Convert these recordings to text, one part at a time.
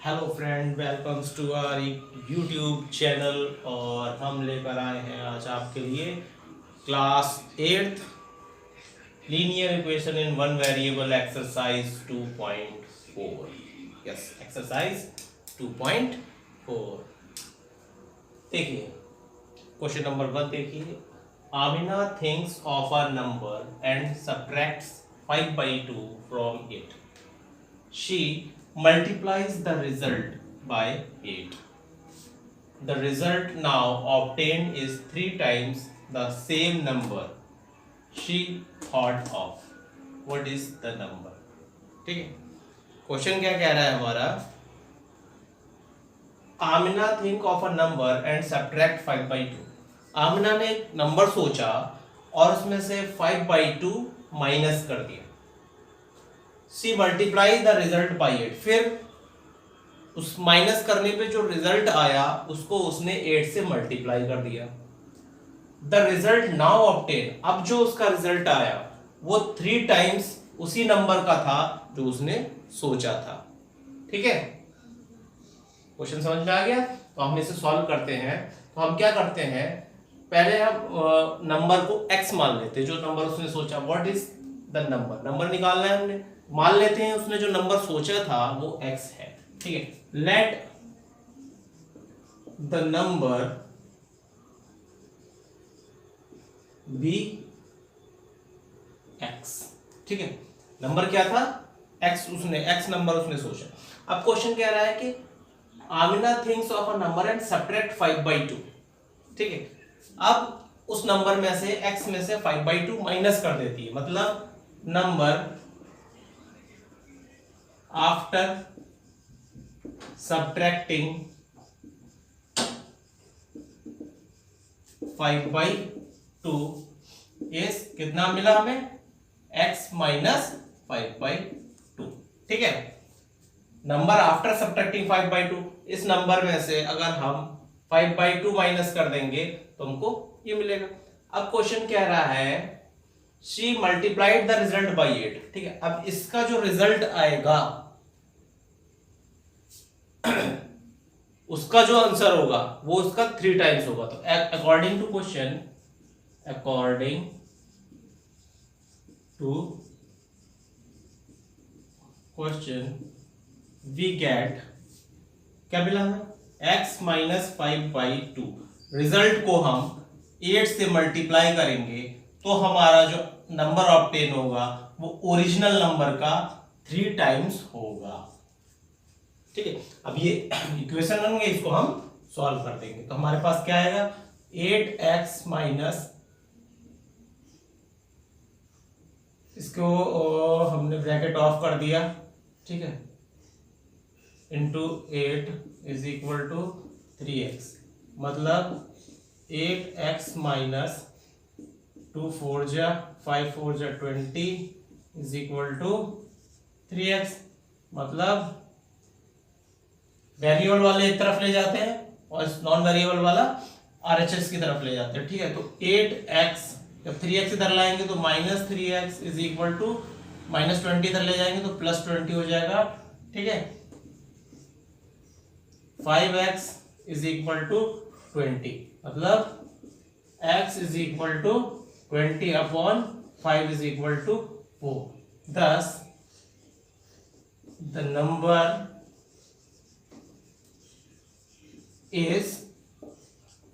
Hello friend, welcomes to our YouTube channel. और हम लेकर आए हैं आज आपके लिए class 8th linear equation in one variable exercise 2.4। Yes, exercise 2.4। देखिए क्वेश्चन नंबर 1 देखिए। Amina thinks of a number and subtracts 5/2 from it. She multiplies the result by 8. The result now obtained is 3 times the same number she thought of. What is the number? ठीक है, question क्या कह रहा है हमारा? Amina think of a number and subtract 5/2। Amina ने एक number सोचा और उसमें से 5/2 माइनस कर दिया। C multiply the result by 8। फिर उस माइनस करने पे जो रिजल्ट आया उसको उसने 8 से मल्टीप्लाई कर दिया। द रिजल्ट नाउ ऑब्टेन, अब जो उसका रिजल्ट आया वो 3 टाइम्स उसी नंबर का था जो उसने सोचा था। ठीक है, क्वेश्चन समझ में आ गया? तो हम इसे सॉल्व करते हैं। तो हम क्या करते हैं, पहले हम नंबर को x मान लेते हैं, जो नंबर उसने सोचा। What is the number? Number निकालना है हमने। मान लेते हैं उसने जो नंबर सोचा था वो x है। ठीक है, let the number be x। ठीक है, नंबर क्या था? x। उसने x नंबर उसने सोचा। अब क्वेश्चन कह रहा है कि Amina thinks of a number and subtract 5/2। ठीक है, अब उस नंबर में से x में से 5/2 माइनस कर देती है। मतलब नंबर आफ्टर सब्ट्रैक्टिंग 5/2 इज कितना मिला हमें? x minus 5/2। ठीक है, नंबर आफ्टर सब्ट्रैक्टिंग 5/2। इस नंबर में से अगर हम 5/2 माइनस कर देंगे तो हमको ये मिलेगा। अब क्वेश्चन कह रहा है she multiplied the result by 8। ठीक है, अब इसका जो रिजल्ट आएगा उसका जो आंसर होगा वो उसका 3 टाइम्स होगा। तो according to question, according to question we get, क्या मिला हमें? x minus 5/2। रिजल्ट को हम 8 से मल्टीप्लाई करेंगे तो हमारा जो नंबर ऑब्टेन होगा वो ओरिजिनल नंबर का 3 टाइम्स होगा। ठीक है, अब ये इक्वेशन बन गई, इसको हम सॉल्व कर देंगे। तो हमारे पास क्या आएगा? 8x माइनस, इसको हमने ब्रैकेट ऑफ कर दिया। ठीक है, into 8 is equal to 3x। मतलब 8x माइनस 2 4 जा 5 4 जा 20 इज इक्वल टू 3x। मतलब वेरिएबल वाले एक तरफ ले जाते हैं और नॉन वेरिएबल वाला RHS की तरफ ले जाते हैं। ठीक है, तो 8x, जब 3x इधर लाएंगे तो minus 3x is equal to minus 20 इधर ले जाएंगे तो प्लस 20 हो जाएगा। ठीक है, 5x इज इक्वल टू 20। मतलब x is equal to 20 upon 5 is equal to 4। thus the number is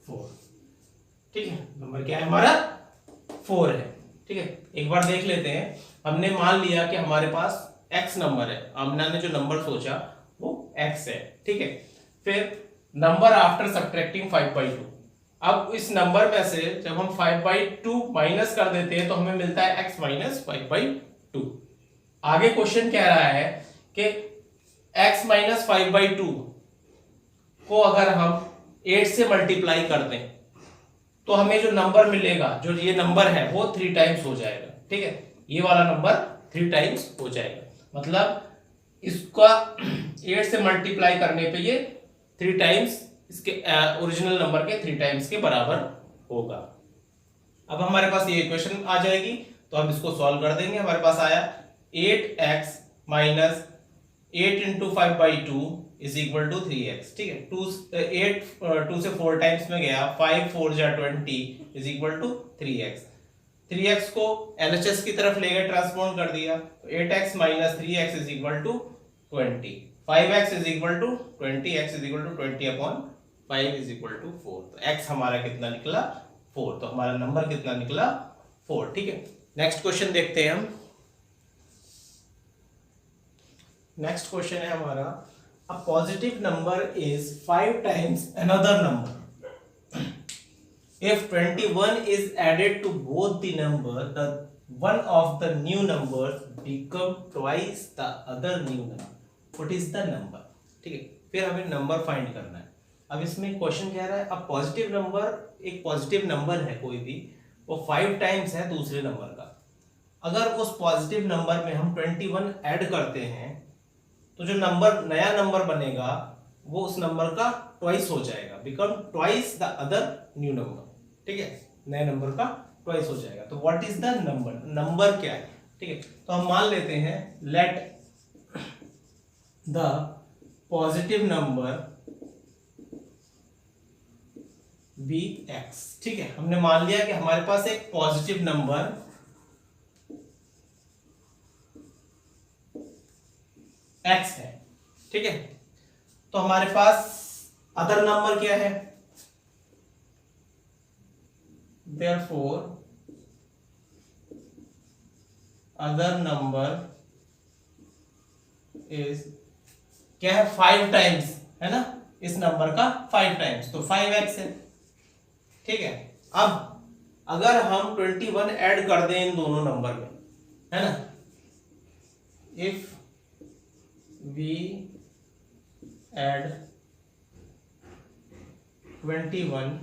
4। ठीक है, नंबर क्या है हमारा? 4 है। ठीक है, एक बार देख लेते हैं। हमने मान लिया कि हमारे पास x नंबर है, आमिना ने जो नंबर सोचा वो x है। ठीक है, फिर नंबर आफ्टर सब्ट्रैक्टिंग 5/2। अब इस नंबर में से जब हम 5/2 माइनस कर देते हैं तो हमें मिलता है x माइनस 5/2। आगे क्वेश्चन कह रहा है कि x माइनस 5/2 को अगर हम 8 से मल्टीप्लाई कर दें तो हमें जो नंबर मिलेगा, जो ये नंबर है वो 3 टाइम्स हो जाएगा। ठीक है, ये वाला नंबर 3 टाइम्स हो जाएगा। मतलब इसका 8 से मल्टीप्लाई करने पे ये 3 टाइम्स इसके ओरिजिनल नंबर के 3 टाइम्स के बराबर होगा। अब हमारे पास ये इक्वेशन आ जाएगी तो हम इसको सॉल्व कर देंगे। हमारे पास आया 8x minus 8 into 5/2 is equal to 3x, ठीक है। 2 से 4 टाइम्स में गया, 5 4 जा 20 is equal to 3x। 3x को LHS की तरफ ले गए, ट्रांसफॉर्म कर दिया, तो 8x minus 3x is equal to 20, 5x is equal to 20, x is equal to 20/5 is equal to 4। तो x हमारा कितना निकला? 4। तो हमारा नंबर कितना निकला? 4, ठीक है। नेक्स्ट क्वेश्चन देखते हैं हम। नेक्स्ट क्वेश्चन है हमारा, a positive number is 5 times another number if 21 is added to both the number, the one of the new numbers become twice the other new number. What is the number? ठीक है, फिर हमें number find करना है। अब इसमें question कह रहा है, अब पॉजिटिव नंबर, एक पॉजिटिव नंबर है कोई भी, वो 5 टाइम्स है दूसरे नंबर का। अगर उस पॉजिटिव नंबर में हम 21 ऐड करते हैं तो जो नंबर, नया नंबर बनेगा वो उस नंबर का ट्वाइस हो जाएगा, become twice the other new number, ठीक है। नए नंबर का ट्वाइस हो जाएगा। तो what is the number? Number क्या है, ठीक है। तो हम मान लेते हैं, let the positive number be x, ठीक है। हमने मान लिया कि हमारे पास एक पॉजिटिव नंबर x है, ठीक है। तो हमारे पास अदर नंबर क्या है? Therefore other number is क्या है? 5 टाइम्स, है ना, इस नंबर का 5 टाइम्स, तो 5x है, ठीक है। अब अगर हम 21 ऐड कर दें इन दोनों नंबर में, है ना, if we add 21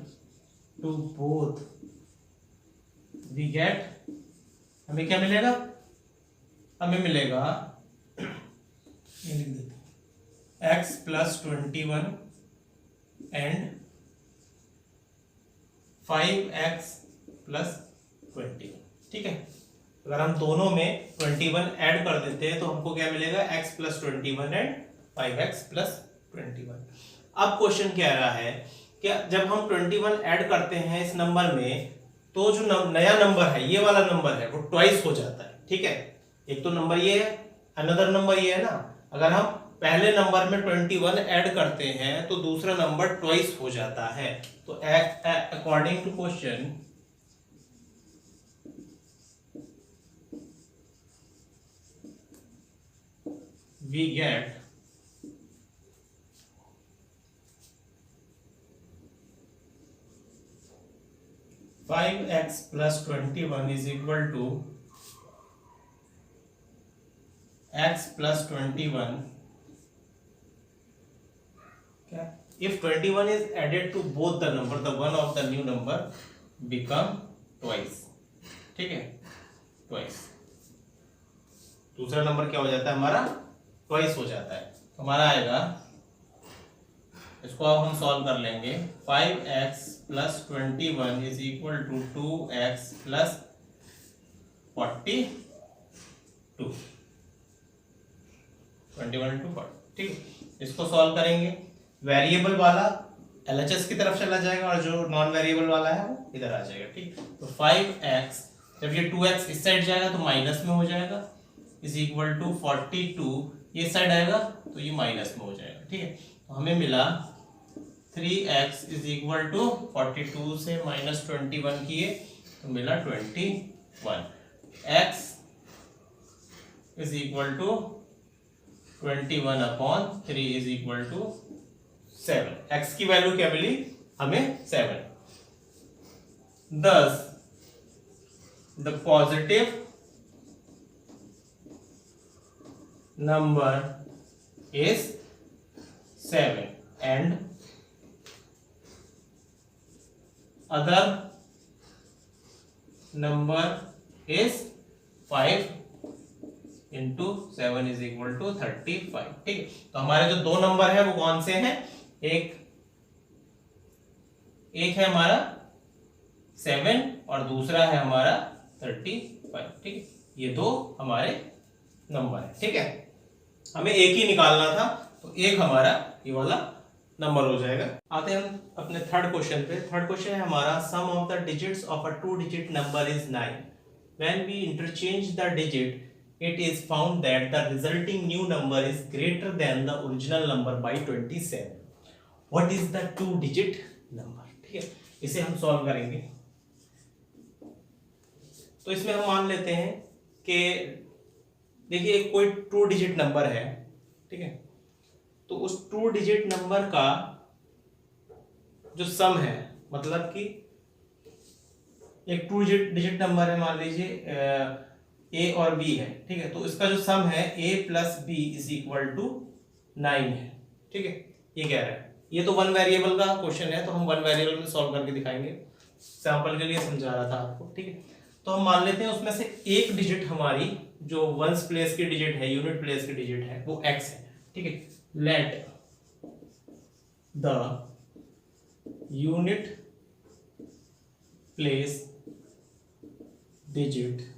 to both, we get, हमें क्या मिलेगा? हमें मिलेगा, ये लिख देते हैं, x plus 21 and 5x plus 21, ठीक है। अगर हम दोनों में 21 ऐड कर देते हैं तो हमको क्या मिलेगा? x plus 21 and 5x plus 21। अब क्वेश्चन कह रहा है कि जब हम 21 ऐड करते हैं इस नंबर में, तो जो नया नंबर है, ये वाला नंबर है, वो ट्वाइस हो जाता है, ठीक है। एक तो नंबर ये है, अनदर नंबर ये है ना। अगर हम पहले नंबर में 21 ऐड करते हैं तो दूसरा नंबर ट्वाइस हो जाता है। तो according to question, we get five x plus 21 is equal to x plus 21. Okay. If 21 is added to both the number, the one of the new number become twice, ठीक है, twice। दूसरा number क्या हो जाता है हमारा? Twice हो जाता है। तो हमारा आएगा, इसको अब हम सॉल्व कर लेंगे, 5x plus 21 is equal to 2x plus 42, 21 into 40, ठीक है। इसको सॉल्व करेंगे, वेरिएबल वाला LHS की तरफ चला जाएगा और जो नॉन वेरिएबल वाला है वो इधर आ जाएगा, ठीक। तो 5x, जब ये 2x इस साइड जाएगा तो माइनस में हो जाएगा, इज इक्वल टू 42, ये साइड आएगा तो ये माइनस में हो जाएगा, ठीक है। तो हमें मिला 3x इज इक्वल टू 42 से माइनस 21 किए तो मिला 21, x is equal to 21/3 is equal to 7। x की वैल्यू क्या मिली हमें? 7। Thus the positive number is 7 and other number is 5 into 7 is equal to 35, ठीक है। तो हमारे जो दो नंबर है वो कौन से हैं? एक है हमारा 7 और दूसरा है हमारा 35, ठीक है। ये दो हमारे नंबर है, ठीक है। हमें एक ही निकालना था, तो एक हमारा ये वाला नंबर हो जाएगा। आते हैं हम अपने थर्ड क्वेश्चन पे। थर्ड क्वेश्चन है हमारा, sum of the digits of a 2 digit number is 9। When we interchange the digit it is found that the resulting new number is greater than the original number by 27. What is the 2 digit number? ठीक है, इसे हम solve करेंगे। तो इसमें हम मान लेते हैं कि देखिए कोई 2 डिजिट नंबर है, ठीक है, तो उस 2 डिजिट नंबर का जो सम है, मतलब कि एक 2 डिजिट नंबर है, मान लीजिए ए और बी है, ठीक है, तो इसका जो सम है A plus B is equal to 9 है, ठीक है, ये कह रहा है। ये तो वन वेरिएबल का क्वेश्चन है, तो हम वन वेरिएबल में सॉल्व करके दिखाएंगे, सैंपल के लिए समझा रहा था आपको, ठीक है। तो हम मान लेते हैं उसमें से एक डिजिट हमारी जो वंस प्लेस की डिजिट है, यूनिट प्लेस की डिजिट है, वो एक्स है, ठीक है। Let the unit place digit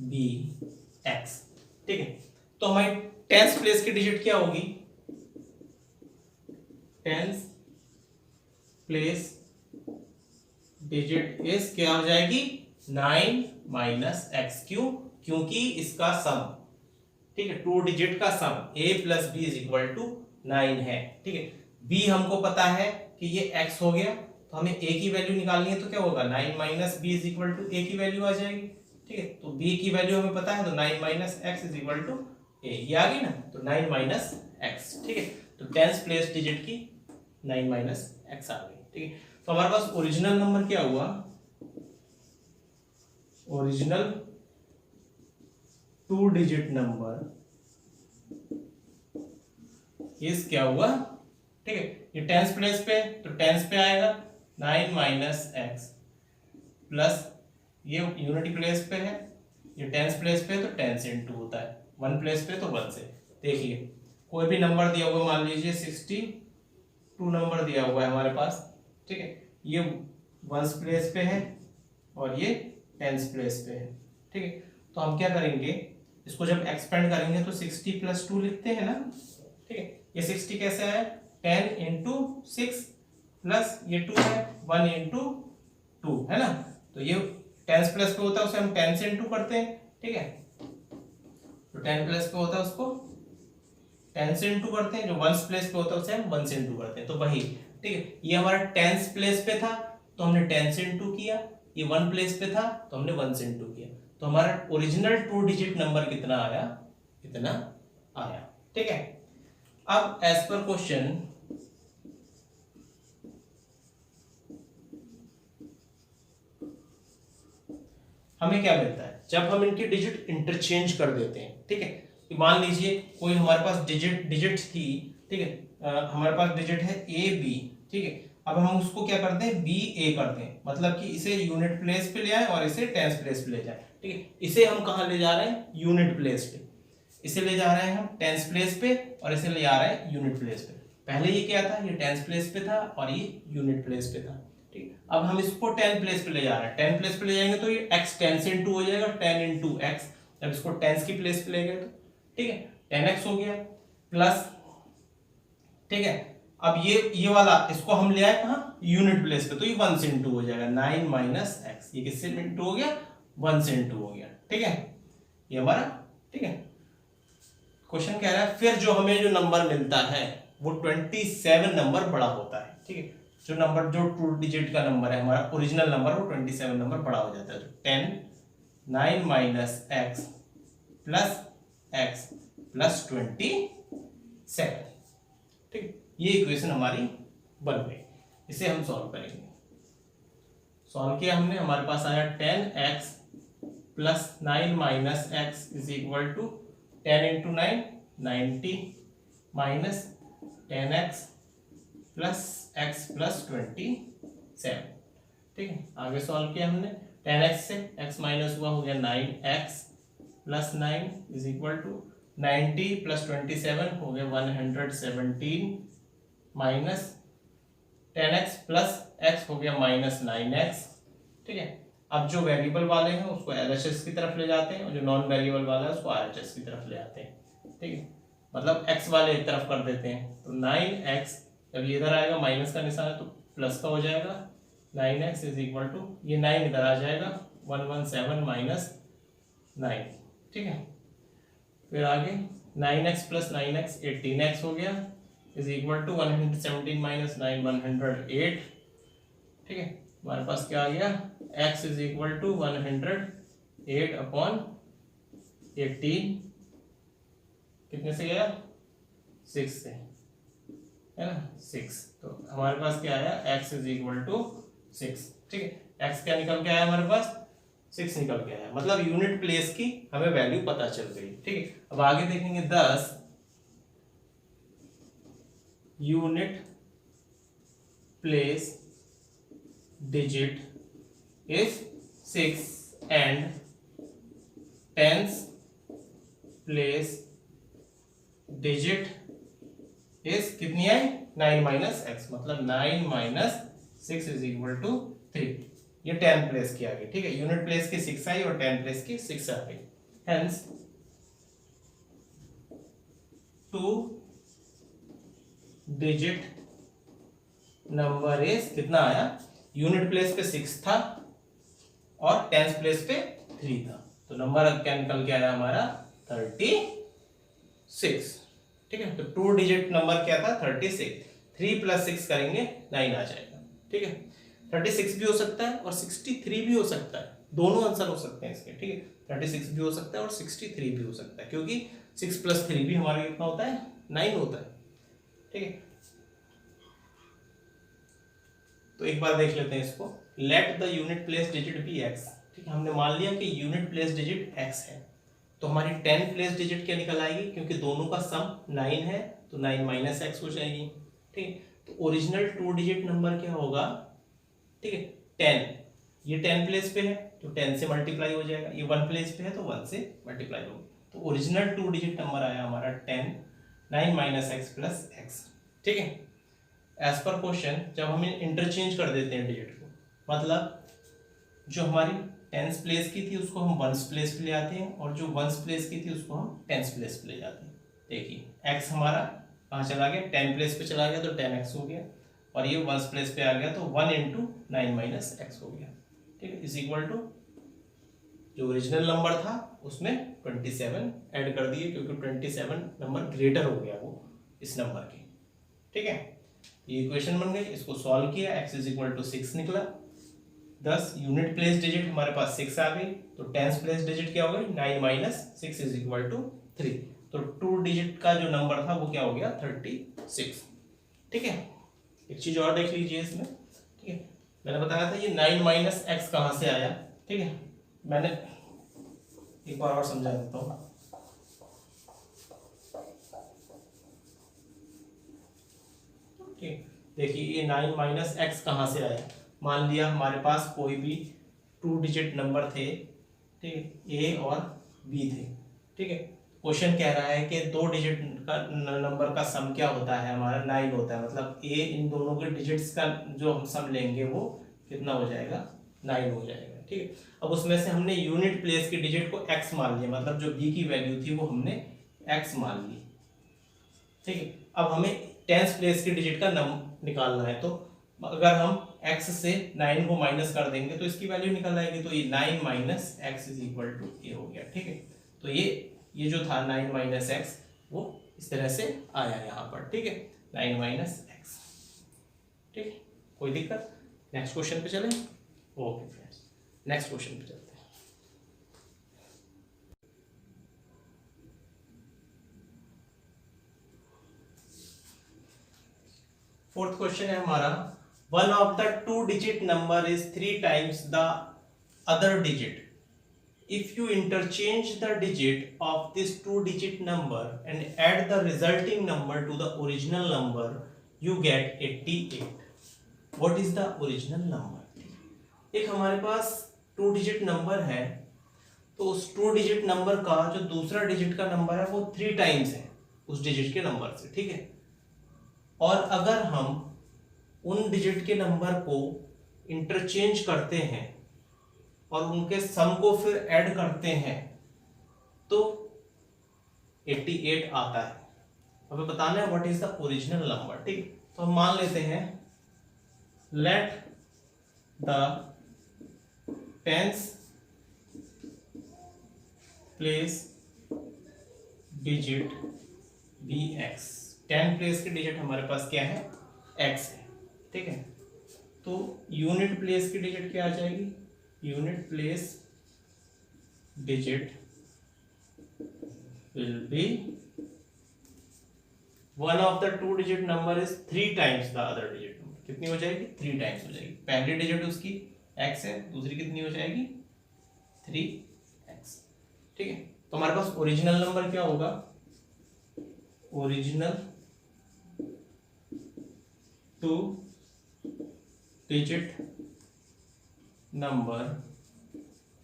be x, ठीक है। तो हमारी टेंस प्लेस की डिजिट क्या होगी? टेंस प्लेस डिजिट इस क्या हो जाएगी? 9 माइनस एक्स। क्यों? क्योंकि इसका सम, ठीक है, 2 डिजिट का sum a plus B is equal to 9 है, ठीक है। b हमको पता है कि ये x हो गया, तो हमें a की वैल्यू निकालनी है, तो क्या होगा? 9 minus b is equal to a की वैल्यू आ जाएगी, ठीक है। तो b की वैल्यू हमें पता है, तो 9 minus x is equal to a, ये आ गई ना, तो 9 माइनस एक्स, ठीक है। तो टेंस प्लेस डिजिट की 9 माइनस एक्स आ गई, ठीक है। तो हमारे पास ओरिजिनल नंबर क्या हुआ? ओरिजिनल 2 डिजिट नंबर इस क्या हुआ, ठीक है। ये टेंस प्लेस पे, तो टेंस पे आएगा 9 माइनस एक्स प्लस ये यूनिटी प्लेस पे है, ये टेंस प्लेस पे, तो टेंस इंटू होता है, वन प्लेस पे तो वन से। देखिए कोई भी नंबर दिया हुआ, मान लीजिए 62 नंबर दिया हुआ है हमारे पास, ठीक है, ये वंस प्लेस पे है और ये टेंस प्लेस पे है, ठीक है। तो हम क्या करेंगे, इसको जब एक्सपेंड करेंगे तो 60 प्लस 2 लिखते हैं ना, ठीक है। ये 60 कैसे आया? 10 इंटू 6 प्लस ये 2 है 1 इंटू 2 है ना, तो ये टेंस प्लस पे होता है, उसे हम 10 से इंटू करते हैं, ठीक है। तो 10 प्लस पे होता है उसको 10 से इंटू करते हैं, जो वंस प्लेस पे होता है उसे हम 1 से इंटू करते हैं, तो वही, ठीक है। ये हमारा टेंस प्लेस पे था तो हमने 10 से इंटू किया, ये वन प्लेस पे था तो हमने 1 से इंटू किया, तो हमारा ओरिजिनल 2 डिजिट नंबर कितना आया? इतना आया, ठीक है। अब एज पर क्वेश्चन हमें क्या मिलता है जब हम इनकी डिजिट इंटरचेंज कर देते हैं, ठीक है। तो मान लीजिए कोई हमारे पास डिजिट थी, ठीक है, हमारे पास डिजिट है ए बी, ठीक है। अब हम उसको क्या करते हैं? बी ए करते हैं, मतलब कि इसे यूनिट प्लेस पे ले आए और इसे टेंस प्लेस पे ले जाए, ठीक है। इसे हम कहाँ ले जा रहे हैं? यूनिट प्लेस पे। इसे ले जा रहे हैं हम टेंस प्लेस पे और इसे ले जा रहे हैं यूनिट प्लेस पे। पहले ये क्या था? ये टेंस प्लेस पे था और ये यूनिट प्लेस पे था, ठीक। अब हम इसको 10 प्लेस पे ले जा रहे हैं, 10 प्लेस पे ले जाएंगे तो ये x 10 से इंटू हो जाएगा, 10 इंटू एक्स। जब इसको टेंस की प्लेस पे ले गए तो, ठीक है, 10x हो गया प्लस, ठीक है। अब ये वाला इसको हम ले आए कहाँ? यूनिट प्लेस पे, तो ये 1 से इंटू हो जाएगा, 9 माइनस एक्स। ये किससे इंटू हो गया? 1 से इंटू हो गया, ठीक है, ये हमारा, ठीक है। क्वेश्चन कह रहा है फिर जो हमें जो नंबर मिलता है वो 27 नंबर बड़ा होता है, ठीक है। जो नंबर जो 2 डिजिट का नंबर है हमारा ओरिजिनल नंबर, वो 27 नंबर बड़ा हो जाता है, तो 10 9 minus x plus x plus 27, ठीक। ये इक्वेशन हमारी बन गई। इसे हम सॉल्व करेंगे। सॉल्व किया हमने, हमारे पास आया 10x plus 9 minus x is equal to 10 into 9 90 minus 10x plus x plus 27, ठीक है। आगे सॉल्व किया हमने, 10x से x माइनस हुआ, हो गया 9x plus 9 is equal to 90 plus 27 हो गया 117 माइनस 10x प्लस x हो गया माइनस 9x, ठीक है। अब जो वेरिएबल वाले हैं उसको LHS की तरफ ले जाते हैं और जो नॉन वेरिएबल वाला है उसको RHS की तरफ ले आते हैं, ठीक है, मतलब x वाले एक तरफ कर देते हैं, तो 9x जब ये इधर आएगा माइनस का निशान है तो प्लस का हो जाएगा, 9x इज इक्वल टू ये 9 इधर आ जाएगा 117 माइनस 9, ठीक है। फिर आगे 9x प्लस 9x 18x हो गया इज इक्वल टू 117 माइनस 9 108, ठीक है। हमारे पास क्या आ गया, x is equal to 108 upon 18, कितने से गया 6 से, है ना 6, तो हमारे पास क्या आया x इज इक्वल टू 6, ठीक है। x क्या निकल के आया हमारे पास 6 निकल के आया, मतलब यूनिट प्लेस की हमें वैल्यू पता चल गई, ठीक है। अब आगे देखेंगे 10 unit place digit is 6 and tense place digit is कितनी है 9 माइनस एक्स, मतलब 9 माइनस 6 इज इक्वल टू 3, ये 10 प्लेस की आ गई, ठीक है। यूनिट प्लेस की 6 आई और 10 प्लेस की 6 आ गई, हेंस 2 डिजिट नंबर इज कितना आया, यूनिट प्लेस पे 6 था और टेंस प्लेस पे 3 था, तो नंबर क्या निकल के आया हमारा 36, ठीक है। तो 2 डिजिट नंबर क्या था 36, 3 प्लस 6 करेंगे 9 आ जाएगा, ठीक है। 36 भी हो सकता है और 63 भी हो सकता है, दोनों आंसर हो सकते हैं इसके, ठीक है। 36 भी हो सकता है और 63 भी हो सकता है, क्योंकि 6 प्लस 3 भी हमारा कितना होता है 9 होता है, ठीक है। तो एक बार देख लेते हैं इसको, let the unit place digit be x, ठीक है। हमने मान लिया कि यूनिट प्लेस डिजिट x है, तो हमारी 10 प्लेस डिजिट क्या निकल आएगी, क्योंकि दोनों का सम 9 है तो 9 माइनस एक्स हो जाएगी, ठीक है। तो ओरिजिनल 2 डिजिट नंबर क्या होगा, ठीक है 10, ये 10 प्लेस पे है तो 10 से मल्टीप्लाई हो जाएगा, ये 1 प्लेस पे है तो 1 से मल्टीप्लाई होगा, तो ओरिजिनल 2 डिजिट नंबर आया हमारा 10 9 माइनस एक्स प्लस एक्स, ठीक है। एज पर क्वेश्चन जब हम इंटरचेंज कर देते हैं डिजिट को, मतलब जो हमारी टेंस प्लेस की थी उसको हम वंस प्लेस पे ले आते हैं और जो वंस प्लेस की थी उसको हम टेंस प्लेस पे ले जाते हैं। देखिए x हमारा कहाँ चला गया 10 प्लेस पे चला गया तो 10x हो गया, और ये वंस प्लेस पे आ गया तो 1 इंटू 9 माइनस एक्स हो गया, ठीक है। इज इक्वल टू जो ओरिजिनल नंबर था उसमें 27 ऐड कर दिए, क्योंकि 27 नंबर ग्रेटर हो गया वो इस नंबर के, ठीक है। ये इक्वेशन बन गई, इसको सॉल्व किया, x इज इक्वल टू 6 निकला। 10 यूनिट प्लेस डिजिट हमारे पास 6 आ गई, तो टेंस प्लेस डिजिट क्या हो गई 9 माइनस 6 इज इक्वल टू 3, तो 2 डिजिट का जो नंबर था वो क्या हो गया 36, ठीक है। एक चीज और देख लीजिए इसमें, ठीक है। मैंने बताया था ये 9 माइनस एक्स कहाँ से आया, ठीक है। मैंने एक बार और समझा देता हूँ, ठीक। देखिए ये 9 माइनस एक्स कहाँ से आया, मान लिया हमारे पास कोई भी 2 डिजिट नंबर थे, ठीक है, ए और बी थे, ठीक है। क्वेश्चन कह रहा है कि 2 डिजिट का नंबर का सम क्या होता है हमारा 9 होता है, मतलब ए इन दोनों के डिजिट्स का जो हम सम लेंगे वो कितना हो जाएगा 9 हो जाएगा, ठीक है। अब उसमें से हमने यूनिट प्लेस की डिजिट को x मान लिया, मतलब जो b की वैल्यू थी वो हमने x मान ली, ठीक है। अब हमें टेंस प्लेस की डिजिट का निकालना है, तो अगर हम x से 9 को माइनस कर देंगे तो इसकी वैल्यू निकल आएगी, तो ये 9 minus x is equal to A हो गया, ठीक है। तो ये जो था 9 माइनस एक्स वो इस तरह से आया यहाँ पर, ठीक है, 9 माइनस एक्स, ठीक है। कोई दिक्कत, नेक्स्ट क्वेश्चन पे चलें। ओके फ्रेंड्स, नेक्स्ट क्वेश्चन पे चलते हैं। फोर्थ क्वेश्चन है हमारा, one of the 2 digit number is 3 times the other digit, if you interchange the digit of this 2 digit number and add the resulting number to the original number you get 88, what is the original number। एक हमारे पास 2 digit number है, तो उस 2 digit number का जो दूसरा digit का number है वो 3 टाइम्स है उस डिजिट के नंबर से, ठीक है। और अगर हम उन डिजिट के नंबर को इंटरचेंज करते हैं और उनके सम को फिर ऐड करते हैं तो 88 आता है। हमें बताना है what is the original number. ठीक, तो हम मान लेते हैं let the tens place digit be x. 10 place के डिजिट हमारे पास क्या है, एक्स है। ठीक है, तो यूनिट प्लेस की डिजिट क्या आ जाएगी, unit place digit will be one of the two digit number is 3 times the other digit number। कितनी हो जाएगी, 3 टाइम्स हो जाएगी। पहली डिजिट उसकी x है, दूसरी कितनी हो जाएगी 3x। ठीक है, तो हमारे पास ओरिजिनल नंबर क्या होगा, ओरिजिनल 2 डिजिट नंबर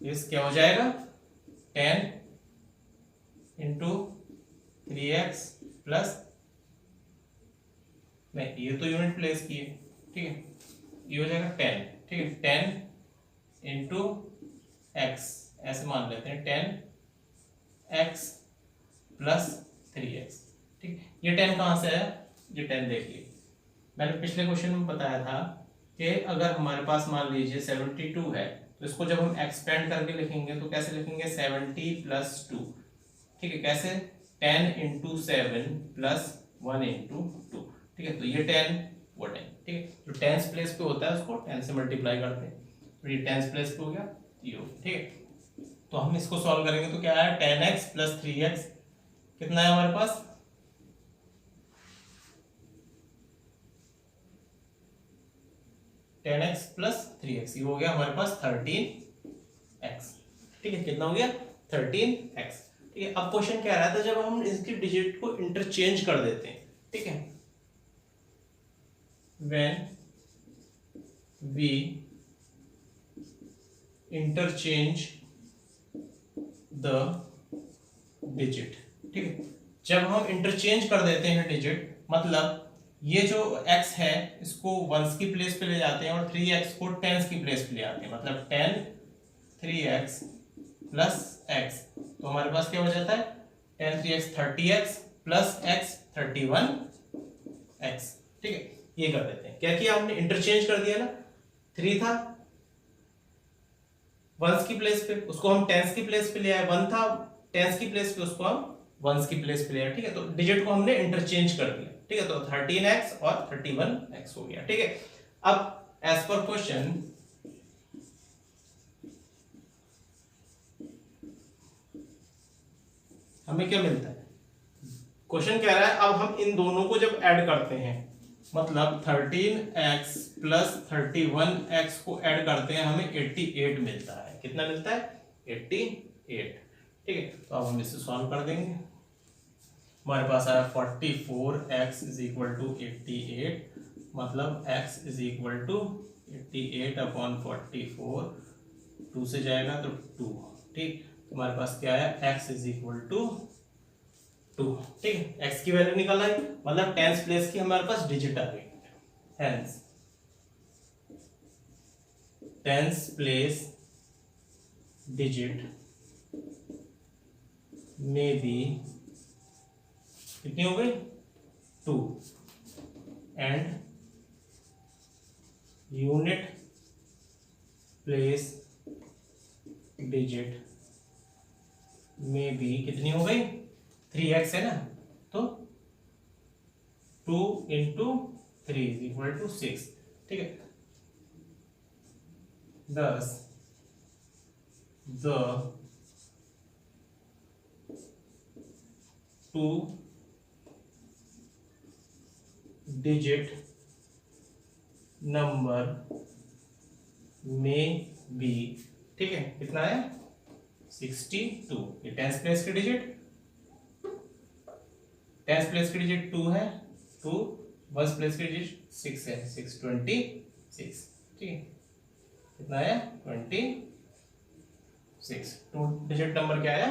इस क्या हो जाएगा 10 इंटू 3x प्लस, नहीं ये तो यूनिट प्लेस की है। ठीक है, ये हो जाएगा 10। ठीक है, 10 इंटू एक्स ऐसे मान लेते हैं, 10x प्लस 3x। ठीक, ये 10 कहाँ से आया, ये 10 देखिए मैंने पिछले क्वेश्चन में बताया था कि अगर हमारे पास मान लीजिए 72 है तो इसको जब हम एक्सपेंड करके लिखेंगे तो कैसे लिखेंगे 70 प्लस 2। ठीक है, कैसे 10 इंटू 7 प्लस 1 इंटू 2। ठीक है, तो ये 10 वो 10। ठीक है, जो 10th प्लेस पे होता है उसको 10 से मल्टीप्लाई करते हैं, तो ये 10th प्लेस पे हो गया ये हो। ठीक है, तो हम इसको सॉल्व करेंगे तो क्या है 10x प्लस 3x कितना है हमारे पास 10x प्लस 3x, ये हो गया हमारे पास 13x। ठीक है, कितना हो गया 13x। ठीक है, अब क्वेश्चन क्या रहा था, जब हम इसकी डिजिट को इंटरचेंज कर देते हैं। ठीक है, when we interchange the digit. ठीक है, जब हम इंटरचेंज कर देते हैं डिजिट, मतलब ये जो x है इसको वंस की प्लेस पे ले जाते हैं और 3x को टेंस की प्लेस पे ले आते हैं, मतलब 10 3x प्लस x, तो हमारे पास क्या हो जाता है 10 3x 30x plus x 31x। ठीक है, ये कर देते हैं, क्या किया हमने इंटरचेंज कर दिया ना, 3 था वंस की प्लेस पे उसको हम टेंस की प्लेस पे ले आए, 1 था टेंस की प्लेस पे उसको हम वंस की प्लेस पे ले आए। ठीक है, तो डिजिट को हमने इंटरचेंज कर दिया। ठीक है, तो 13x और 31x हो गया। ठीक है, अब एज पर क्वेश्चन हमें क्या मिलता है, क्वेश्चन कह रहा है अब हम इन दोनों को जब ऐड करते हैं, मतलब 13x प्लस 31x को ऐड करते हैं हमें 88 मिलता है। कितना मिलता है 88। ठीक है, तो अब हम इसे सॉल्व कर देंगे। हमारे पास आया 44x इज इक्वल टू 88, मतलब x is equal to 88 upon 44, 2 से जाएगा तो 2। ठीक, हमारे पास क्या आया x इज इक्वल टू 2। ठीक है, x की वैल्यू निकाला है, मतलब टेंस प्लेस की हमारे पास डिजिट आ गई। हेंस टेंस प्लेस डिजिट में बी कितनी हो गई 2 एंड यूनिट प्लेस डिजिट में भी कितनी हो गई 3x है ना, तो 2 इंटू 3 इज इक्वल टू 6। ठीक है, thus the two digit number may be, ठीक है कितना है 62। ये टेंस प्लेस की डिजिट, टेंस प्लेस की डिजिट 2 है, 2 वंस प्लेस की डिजिट 6 है, 626। ठीक है, कितना है 26। 2 डिजिट नंबर क्या आया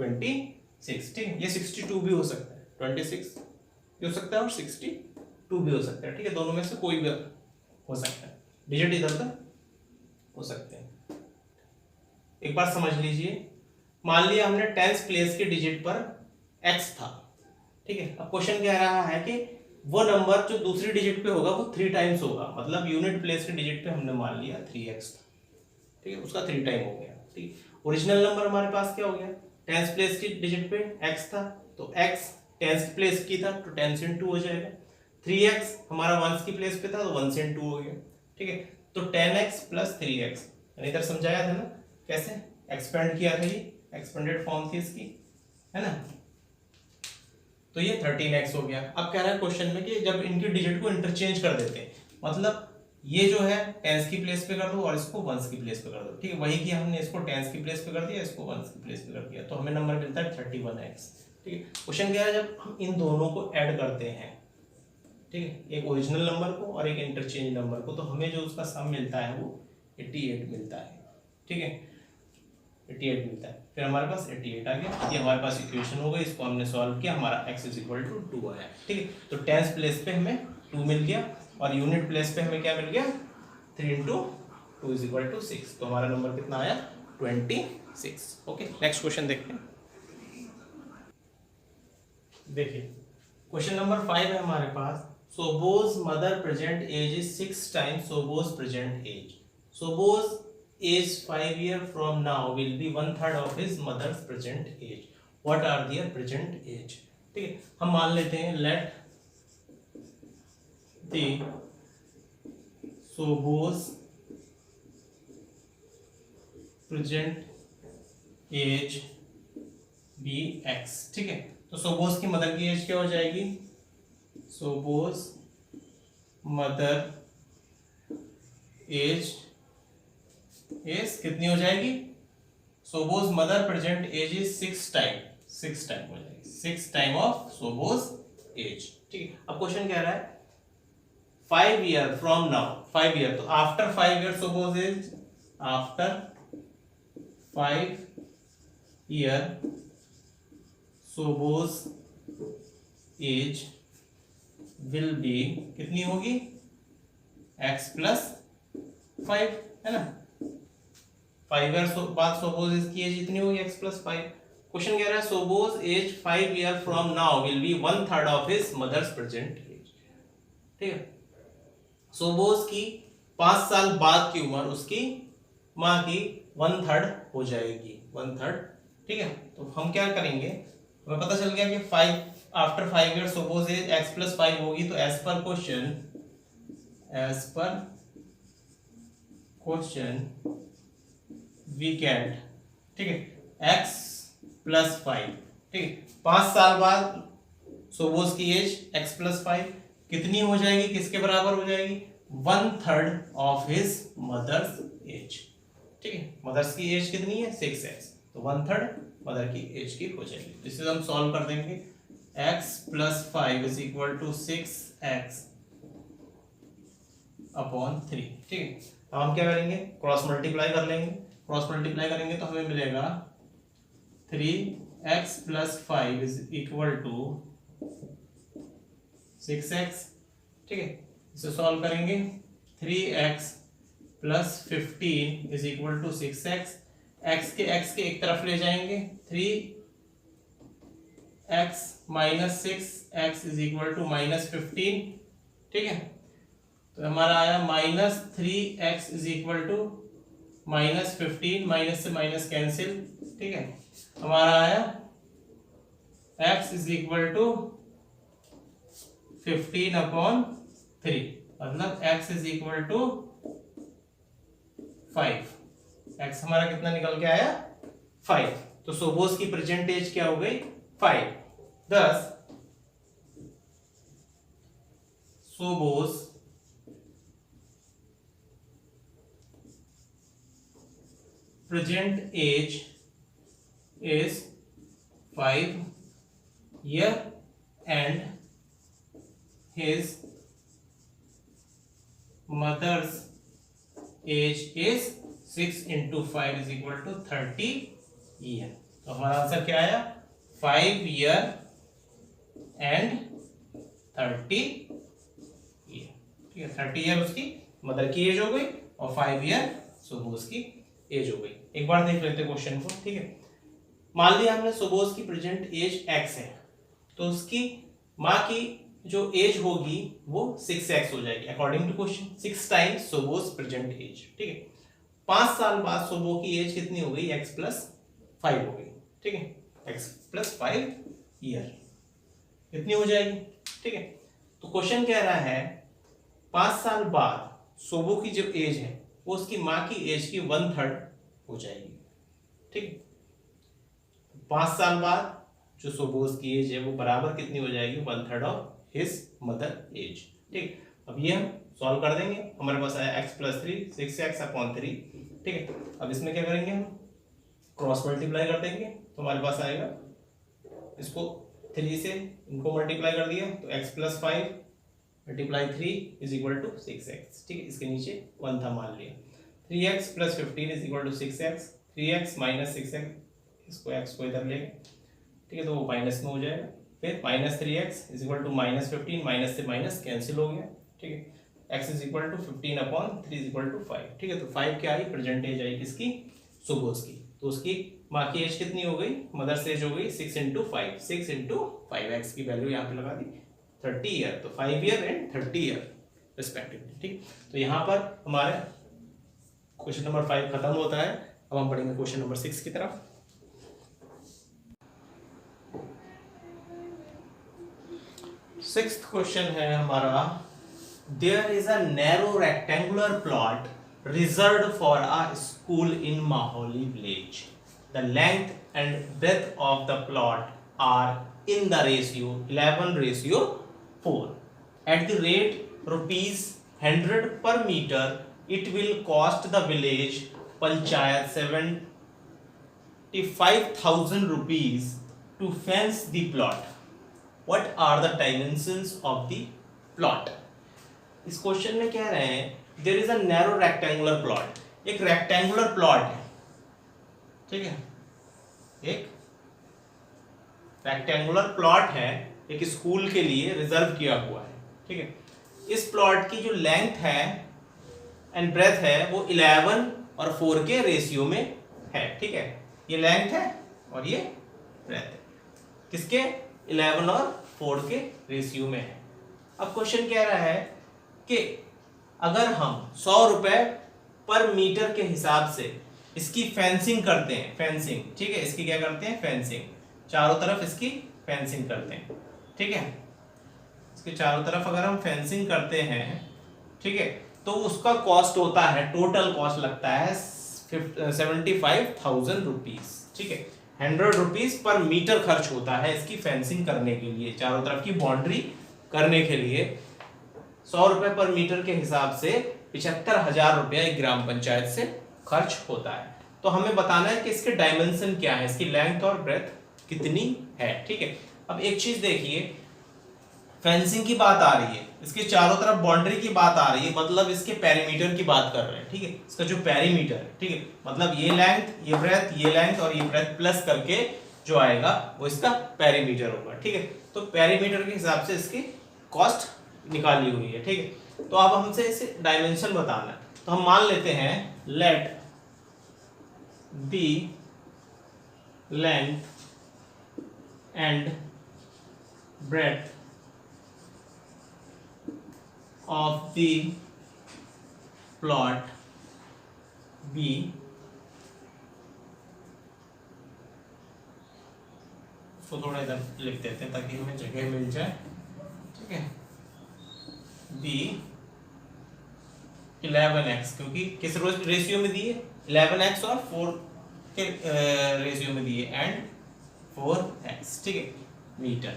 26। ठीक है, ये 62 भी हो सकता है, 26 भी हो सकता है और 62 भी हो सकता है। ठीक है, दोनों में से कोई भी हो सकता है, डिजिट इधर उधर हो सकते हैं। एक बार समझ लीजिए, मान लिया हमने टेंस प्लेस के डिजिट पर x था, ठीक है। अब क्वेश्चन कह रहा है कि वो नंबर जो दूसरी डिजिट पे होगा वो 3 टाइम्स होगा, मतलब यूनिट प्लेस के डिजिट पे हमने मान लिया 3x था, ठीक है, उसका 3 टाइम हो गया, ठीक। ओरिजिनल नंबर हमारे पास क्या हो गया, टेंस प्लेस की डिजिट पे x था, तो x टेंस प्लेस की था तो 10 से 2 हो जाएगा। 3x हमारा वंस की प्लेस पे था तो 1 से 2 हो गया, ठीक है। तो 10x प्लस 3x, मैंने इधर समझाया था ना कैसे एक्सपेंड किया था, ये एक्सपेंडेड फॉर्म थी इसकी, है ना। तो ये 13x हो गया। अब कह रहा है क्वेश्चन में कि जब इनकी डिजिट को इंटरचेंज कर देते हैं, मतलब ये जो है टेंस की प्लेस पे कर दो और इसको वंस की प्लेस पे कर दो, ठीक है। वही किया हमने, इसको टेंस की प्लेस पे कर दिया, इसको वंस की प्लेस पे कर दिया, तो हमें नंबर मिलता है 31x, ठीक है। क्वेश्चन क्या है, जब हम इन दोनों को ऐड करते हैं, ठीक है, एक ओरिजिनल नंबर को और एक इंटरचेंज नंबर को, तो हमें जो उसका सम मिलता है वो 88 मिलता है, ठीक है, 88 मिलता है। फिर हमारे पास 88 आ गया, ये हमारे पास इक्वेशन हो गई, इसको हमने सॉल्व किया, हमारा x = 2 आया, ठीक है। तो टेंस प्लेस पे हमें 2 मिल गया और यूनिट प्लेस पे हमें क्या मिल गया, 3 × 2 = 6, तो हमारा नंबर कितना आया, 26। ओके, नेक्स्ट क्वेश्चन देखते हैं। देखिए क्वेश्चन नंबर 5 है हमारे पास, Sobo's mother present age is 6 times Sobo's present age. Sobo's age 5 years from now will be 1/3 of his mother's present age. What are their present age? ठीक है, हम मान लेते हैं let the Sobo's present age be x, ठीक है। तो Sobo's की मदर की एज क्या हो जाएगी, Sobo's mother age is कितनी हो जाएगी, Sobo's mother present age is 6 time हो जाएगी, 6 टाइम ऑफ Sobo's age, ठीक है। अब क्वेश्चन कह रहा है 5 year from now, 5 year, तो after 5 year Sobo's age, after 5 year Sobo's age will be कितनी होगी, x + 5, है ना। 5 ईयर बाद Sobo's की एज इतनी होगी, x + 5। क्वेश्चन कह रहा है Sobo's age 5 year from now will be 1/3 of his mother's present age, ठीक है। Sobo's की 5 साल बाद की उम्र उसकी माँ की 1/3 हो जाएगी, 1/3, ठीक है। तो हम क्या करेंगे, हमें पता चल गया कि 5 after 5 year Sobo's as x + 5 होगी, तो एज पर क्वेश्चन वीकेंड, ठीक है, x + 5, ठीक है। 5 साल बाद Sobo's की एज x + 5 कितनी हो जाएगी, किसके बराबर हो जाएगी, 1/3 ऑफ हिज मदर्स एज, ठीक है। मदर्स की एज कितनी है, 6x, तो 1/3 मदर की एज की हो जाएगी। इसे हम सॉल्व कर देंगे, x + 5 = 6x / 3, ठीक है। अब हम क्या करेंगे, क्रॉस मल्टीप्लाई कर लेंगे, क्रॉस मल्टीप्लाई करेंगे तो हमें मिलेगा 3x + 5 = 6x, ठीक है। इसे सॉल्व करेंगे, 3x + 15 = 6x, x के एक तरफ ले जाएंगे, 3x - 6x = -15, ठीक है। तो हमारा आया -3x = -15, माइनस से माइनस कैंसिल, ठीक है। हमारा आया x = 15/3, मतलब x = 5, x हमारा कितना निकल के आया, 5। तो Sobo's की प्रेजेंट एज क्या हो गई, 5। thus Sobo's present age is 5 year and his mother's age is 6 × 5 = 30 year। तो हमारा आंसर क्या आया, 5 year and 30 year, ठीक है। 30 year उसकी मदर की एज हो गई और 5 year Sobo's की एज हो गई। एक बार देख लेते क्वेश्चन को, ठीक है। मान लिया हमने सपोज की प्रेजेंट एज x है, तो उसकी माँ की जो एज होगी वो 6x हो जाएगी according to question. 6 times Shobo's present age, ठीक है। 5 साल बाद सोबो की एज कितनी हो गई, x+5 हो गई, ठीक है। x+5 ईयर कितनी हो जाएगी, ठीक है। तो क्वेश्चन कह रहा है 5 साल बाद सोबो की जो एज है वो उसकी माँ की एज की 1/3 हो जाएगी, ठीक है। 5 साल बाद जो सोबोस की एज है वो बराबर कितनी हो जाएगी, 1/3 ऑफ हिज मदर एज, ठीक। अब ये हम सॉल्व कर देंगे, हमारे पास आया x+3 6x/3, ठीक है। अब इसमें क्या करेंगे, हम क्रॉस मल्टीप्लाई कर देंगे, तो हमारे पास आएगा, इसको 3 से इनको मल्टीप्लाई कर दिया तो x+5 × 3 = 6x, ठीक है। इसके नीचे 1 था मान लिया, 3x + 15 = 6x, 3x - 6x, इसको x को इधर लेंगे, ठीक है, तो वो माइनस में हो जाएगा। फिर -3x = -15, माइनस से माइनस कैंसिल हो गया, ठीक है। x = 15/3 = 5, ठीक है। तो 5 क्या आई, प्रेजेंट एज आई किसकी, सोबोस की। तो उसकी माँ की एज कितनी हो गई, मदर्स एज हो गई 6 × 5, 6 × 5, x की वैल्यू यहाँ पे लगा दी 30 ईयर, तो 5 ईयर एंड 30 ईयर रिस्पेक्टिवली, ठीक। तो यहाँ पर हमारे क्वेश्चन नंबर 5 खत्म होता है। अब हम पढ़ेंगे क्वेश्चन नंबर 6 की तरफ। 6th क्वेश्चन है हमारा, there is a narrow rectangular plot reserved for a school in Mahauli village. The length and breadth of the plot are in the ratio 11:4. At the rate ₹100 per meter, it will cost the village panchayat 75,000 rupees to fence the plot. What are the dimensions of the plot? इस question में कह रहे हैं there is a narrow rectangular plot. एक rectangular plot है, ठीक है, एक rectangular plot है, एक स्कूल के लिए रिजर्व किया हुआ है, ठीक है। इस प्लॉट की जो लेंथ है एंड ब्रेथ है वो 11 और 4 के रेशियो में है, ठीक है। ये लेंथ है और ये ब्रेथ है, किसके, 11 और 4 के रेशियो में है। अब क्वेश्चन कह रहा है कि अगर हम 100 रुपए पर मीटर के हिसाब से इसकी फेंसिंग करते हैं, फेंसिंग, ठीक है, इसकी क्या करते हैं, फेंसिंग, चारों तरफ इसकी फेंसिंग करते हैं, ठीक है। इसके चारों तरफ अगर हम फेंसिंग करते हैं, ठीक है, तो उसका कॉस्ट होता है, टोटल कॉस्ट लगता है 75,000 रुपीज, ठीक है। 100 रुपीज पर मीटर खर्च होता है इसकी फेंसिंग करने के लिए, चारों तरफ की बाउंड्री करने के लिए। 100 रुपए पर मीटर के हिसाब से 75,000 रुपया एक ग्राम पंचायत से खर्च होता है। तो हमें बताना है कि इसके डायमेंशन क्या है, इसकी लेंथ और ब्रेथ कितनी है, ठीक है। अब एक चीज देखिए, फेंसिंग की बात आ रही है, इसके चारों तरफ बाउंड्री की बात आ रही है, मतलब इसके पेरीमीटर की बात कर रहे हैं, ठीक है। इसका जो पेरीमीटर है, ठीक है, मतलब ये लेंथ, ये ब्रेथ, ये लेंथ और ये ब्रेथ प्लस करके जो आएगा वो इसका पेरीमीटर होगा, ठीक है। तो पेरीमीटर के हिसाब से इसकी कॉस्ट निकाली हुई है, ठीक है। तो अब हमसे इसे डायमेंशन बताना है, तो हम मान लेते हैं let be length and breadth of the plot B तो थोड़ा इधर लिख देते हैं ताकि हमें जगह मिल जाए, ठीक है। B 11x, क्योंकि किस रेशियो में दिए, 11x और 4 के रेशियो में दिए, एंड 4x, ठीक है, मीटर,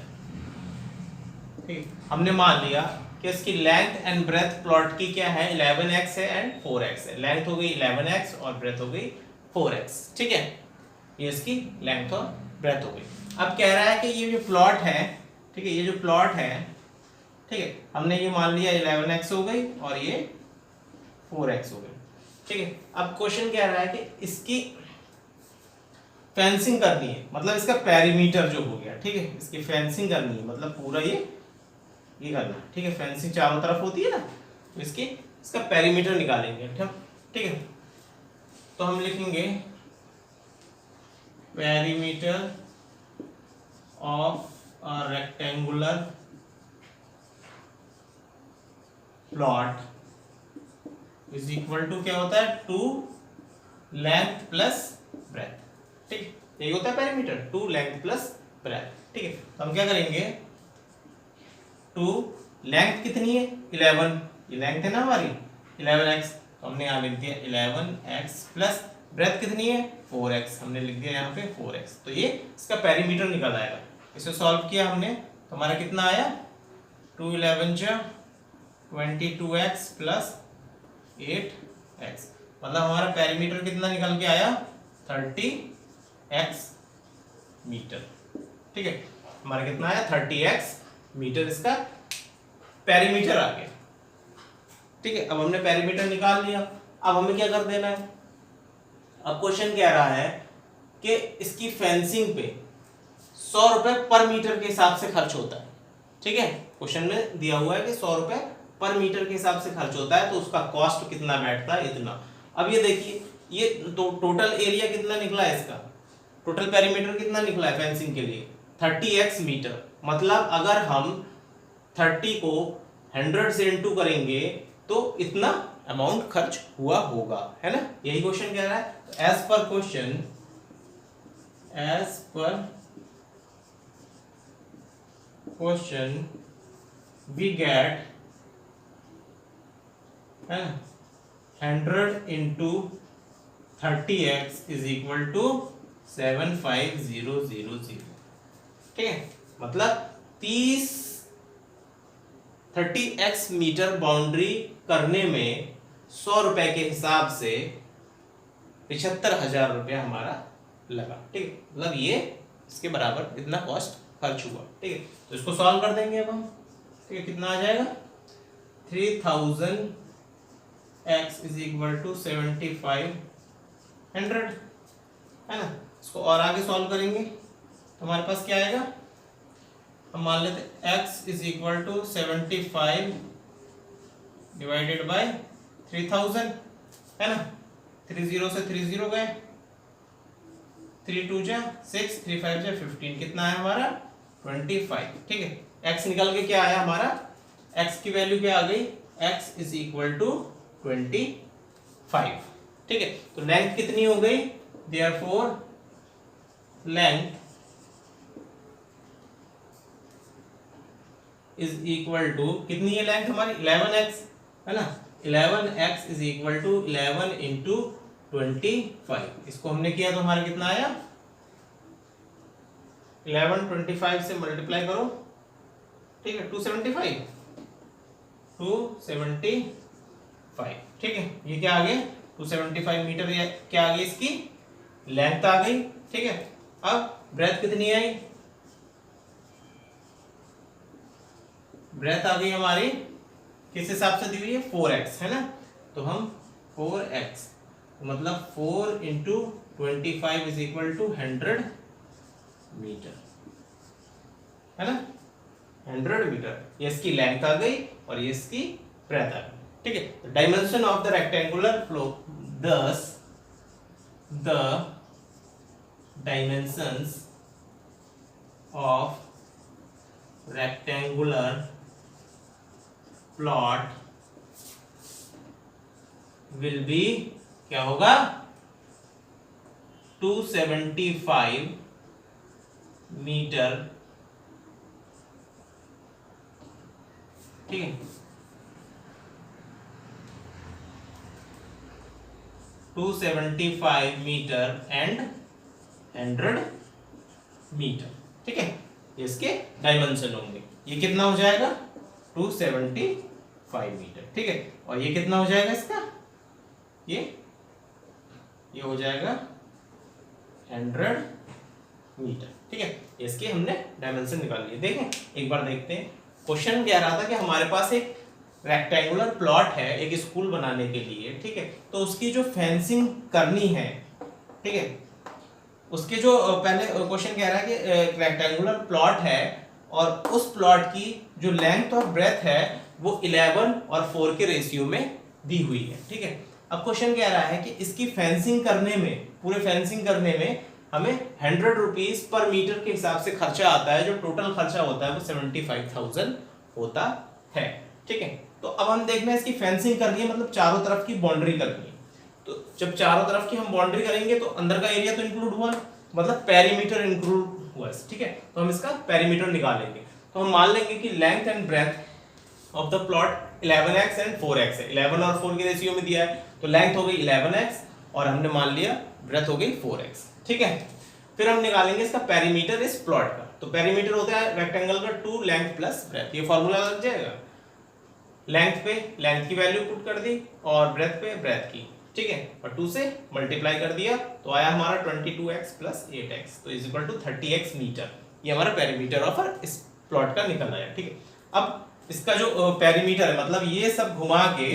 ठीक है। हमने मान लिया कि इसकी लेंथ एंड ब्रेथ प्लॉट की क्या है, 11x है एंड 4x है। लेंथ हो गई 11x और ब्रेथ हो गई 4x, ठीक है। ये इसकी लेंथ और ब्रेथ हो गई। अब कह रहा है कि ये जो प्लॉट है, ठीक है, ये जो प्लॉट है, ठीक है, हमने ये मान लिया 11x हो गई और ये 4x हो गई, ठीक है। अब क्वेश्चन कह रहा है कि इसकी फेंसिंग करनी है, मतलब इसका पेरीमीटर जो हो गया, ठीक है, इसकी फेंसिंग करनी है, मतलब पूरा ये करना, ठीक है। फेंसिंग चारों तरफ होती है ना, तो इसका पेरीमीटर निकालेंगे, ठीक है। तो हम लिखेंगे perimeter of a rectangular plot is equal to क्या होता है, 2 लेंथ प्लस ब्रेथ। ठीक, यही होता है पेरीमीटर, 2 लेंथ प्लस ब्रेथ। ठीक है, तो हम क्या करेंगे, 2 लेंथ कितनी है 11, ये लेंथ है ना हमारी 11x, तो हमने यहाँ लिख दिया 11x प्लस ब्रेथ कितनी है 4x, हमने लिख दिया यहाँ पे 4x। तो ये इसका पेरीमीटर निकल आएगा। इसे सॉल्व किया हमने तो हमारा कितना आया, 2 11 जा 22x प्लस 8x, मतलब हमारा पेरीमीटर कितना निकल के आया 30x मीटर। ठीक है, हमारा कितना आया 30x मीटर, इसका पेरीमीटर आ गया। ठीक है, अब हमने पेरीमीटर निकाल लिया। अब हमें क्या कर देना है, अब क्वेश्चन कह रहा है कि इसकी फेंसिंग पे 100 रुपए पर मीटर के हिसाब से खर्च होता है। ठीक है, क्वेश्चन में दिया हुआ है कि 100 रुपए पर मीटर के हिसाब से खर्च होता है, तो उसका कॉस्ट कितना बैठता है, इतना। अब ये देखिए, ये तो टोटल एरिया कितना निकला है इसका, टोटल पेरीमीटर कितना निकला है फेंसिंग के लिए 30x मीटर। मतलब अगर हम 30 को 100 से इंटू करेंगे तो इतना अमाउंट खर्च हुआ होगा, है ना, यही क्वेश्चन कह रहा है। तो as per question we gate, है ना, 100 into 30x is equal to 75000। ठीक है, मतलब 30x मीटर बाउंड्री करने में 100 रुपए के हिसाब से 75,000 रुपया हमारा लगा। ठीक है, मतलब ये इसके बराबर इतना कॉस्ट खर्च हुआ। ठीक है, तो इसको सॉल्व कर देंगे अब हम। ठीक है, कितना आ जाएगा, 3000x इज इक्वल टू 7500, है ना। इसको और आगे सॉल्व करेंगे तो हमारे पास क्या आएगा, हम मान लेते x is equal to 75 divided by 3000, है ना, 30 से 30 गए, 3 2 जा 6, 3 5 जा 15, कितना है हमारा 25। ठीक है, x निकल के क्या आया हमारा, x की वैल्यू क्या आ गई, x इज इक्वल टू 25। ठीक है, तो लेंथ कितनी हो गई, therefore length is equal to, कितनी है लेंथ हमारी 11x, है ना, 11x is equal to 11 into 25। इसको हमने किया तो हमारा कितना आया, 11 25 से मल्टीप्लाई करो। ठीक है, 275। ठीक है, ये क्या आ गया 275 मीटर, या क्या आ गई इसकी लेंथ आ गई। ठीक है, अब ब्रेथ कितनी आई, ब्रेथ आ गई हमारी किस हिसाब से दी हुई है 4x, है ना, तो हम 4x मतलब 4 into 25 is equal to 100 metre, है ना, 100 मीटर। ये इसकी लेंथ आ गई और ये इसकी ब्रेथ आ गई। ठीक है, तो dimension of the rectangular flow, thus the dimensions of rectangular plot will be, क्या होगा 275 मीटर। ठीक है, 275 मीटर एंड 100 मीटर। ठीक है, इसके डायमेंशन होंगे। ये कितना हो जाएगा 275 मीटर। ठीक है, और ये कितना हो जाएगा इसका, ये हो जाएगा 100 मीटर। ठीक है, इसके हमने डायमेंशन निकाल लिए। देखें एक बार देखते हैं, क्वेश्चन कह रहा था कि हमारे पास एक रेक्टेंगुलर प्लॉट है एक स्कूल बनाने के लिए। ठीक है, तो उसकी जो फेंसिंग करनी है, ठीक है, उसके जो पहले क्वेश्चन कह रहा है कि रेक्टेंगुलर प्लॉट है और उस प्लॉट की जो लेंथ और ब्रेथ है वो 11 और 4 के रेशियो में दी हुई है। ठीक है, अब क्वेश्चन कह रहा है कि इसकी फेंसिंग करने में, पूरे फेंसिंग करने में हमें 100 रुपीज पर मीटर के हिसाब से खर्चा आता है, जो टोटल खर्चा होता है वो 75,000 होता है। ठीक है, तो अब हम देखना है इसकी फेंसिंग करनी है, मतलब चारों तरफ की बाउंड्री करनी है। तो जब चारों तरफ की हम बाउंड्री करेंगे तो अंदर का एरिया तो इंक्लूड हुआ, मतलब पेरीमीटर इंक्लूड हुआ। ठीक है, तो हम इसका पेरीमीटर निकालेंगे। तो हम मान लेंगे कि length and breadth of the plot 11x and 4x है। 11 और 4 के रेशियो में दिया है, तो लेंथ हो गई 11x और हमने मान लिया ब्रेथ हो गई 4x। ठीक है, फिर हम निकालेंगे इसका पेरीमीटर इस प्लॉट का। तो पेरीमीटर होता है रेक्टेंगल का 2 लेंथ प्लस ब्रेथ। ये फॉर्मूला लग जाएगा, लेंथ पे लेंथ की वैल्यू पुट कर दी और ब्रेथ पे ब्रेथ की। ठीक है, और 2 से मल्टीप्लाई कर दिया तो आया हमारा 22x प्लस 8x, तो is equal to 30x metre. ये हमारा पेरीमीटर ऑफ इस प्लॉट का निकल आया। ठीक है, अब इसका जो पेरीमीटर है, मतलब ये सब घुमा के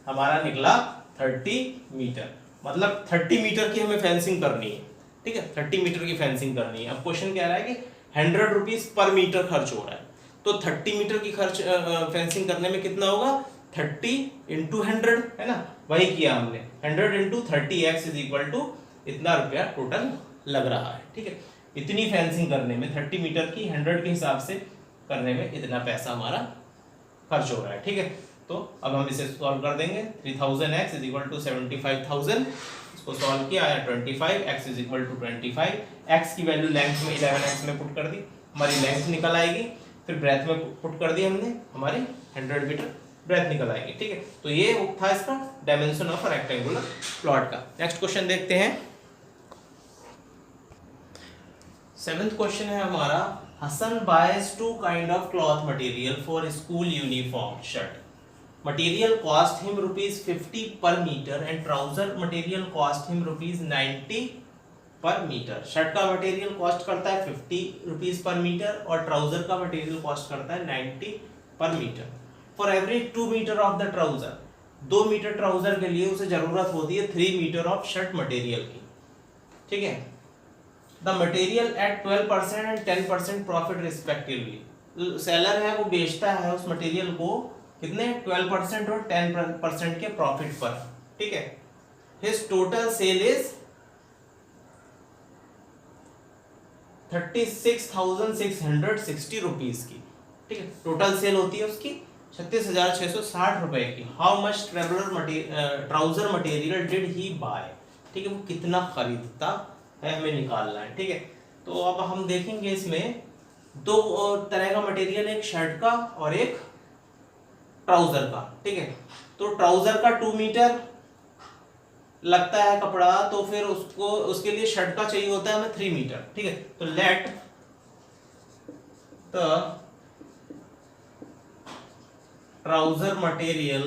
हमारा निकला 30 मीटर, मतलब 30 मीटर की हमें फेंसिंग करनी है। ठीक है, 30 मीटर की फेंसिंग करनी है। अब क्वेश्चन कह रहा है कि 100 रुपीज पर मीटर खर्च हो रहा है, तो 30 मीटर की खर्च फेंसिंग करने में कितना होगा, 30 इंटू 100 है ना, वही किया हमने। 100 into 30x is equal to इतना रुपया टोटल लग रहा है। ठीक है, इतनी फेंसिंग करने में 30 मीटर की 100 के हिसाब से करने में इतना पैसा हमारा खर्च हो रहा है। ठीक है, तो अब हम इसे सॉल्व कर देंगे। 3000x इज इक्वल टू 75,000, इसको सॉल्व किया आया 25, x is equal to 25। x की वैल्यू लेंथ में 11x में पुट कर दी, हमारी लेंथ निकल आएगी। फिर ब्रेथ में पुट कर दी हमने, हमारी 100 मीटर ब्रेथ निकल आएगी। ठीक है, तो ये था इसका डायमेंशन ऑफ रेक्टेंगुलर प्लॉट का। नेक्स्ट क्वेश्चन देखते हैं। 7th क्वेश्चन है हमारा, Hasan buys 2 kind of cloth material for school uniform shirt. Material cost him ₹50 per meter and trouser material cost him ₹90 per meter। Shirt का मटेरियल कॉस्ट करता है 50 rupees per metre और trouser का material cost करता है 90 पर metre. For every 2 metre of the trouser, 2 metre trouser के लिए उसे जरूरत होती है 3 मीटर ऑफ शर्ट मटेरियल की। ठीक है, the material at 12% and 10% profit respectively. Seller है वो बेचता है उस मटेरियल को कितने, 12% और 10% के प्रॉफिट पर। ठीक है, his total sale is 36,660 rupees की। ठीक है, टोटल सेल होती है उसकी 36,660 रुपए की। How much trouser material did he buy. ठीक है, वो कितना खरीदता है हमें निकालना है। ठीक है, तो अब हम देखेंगे इसमें 2 तरह का मटेरियल, एक शर्ट का और एक ट्राउजर का। ठीक है, तो ट्राउजर का 2 मीटर लगता है कपड़ा, तो फिर उसके लिए शर्ट का चाहिए होता है हमें 3 मीटर। ठीक है, तो let the trouser material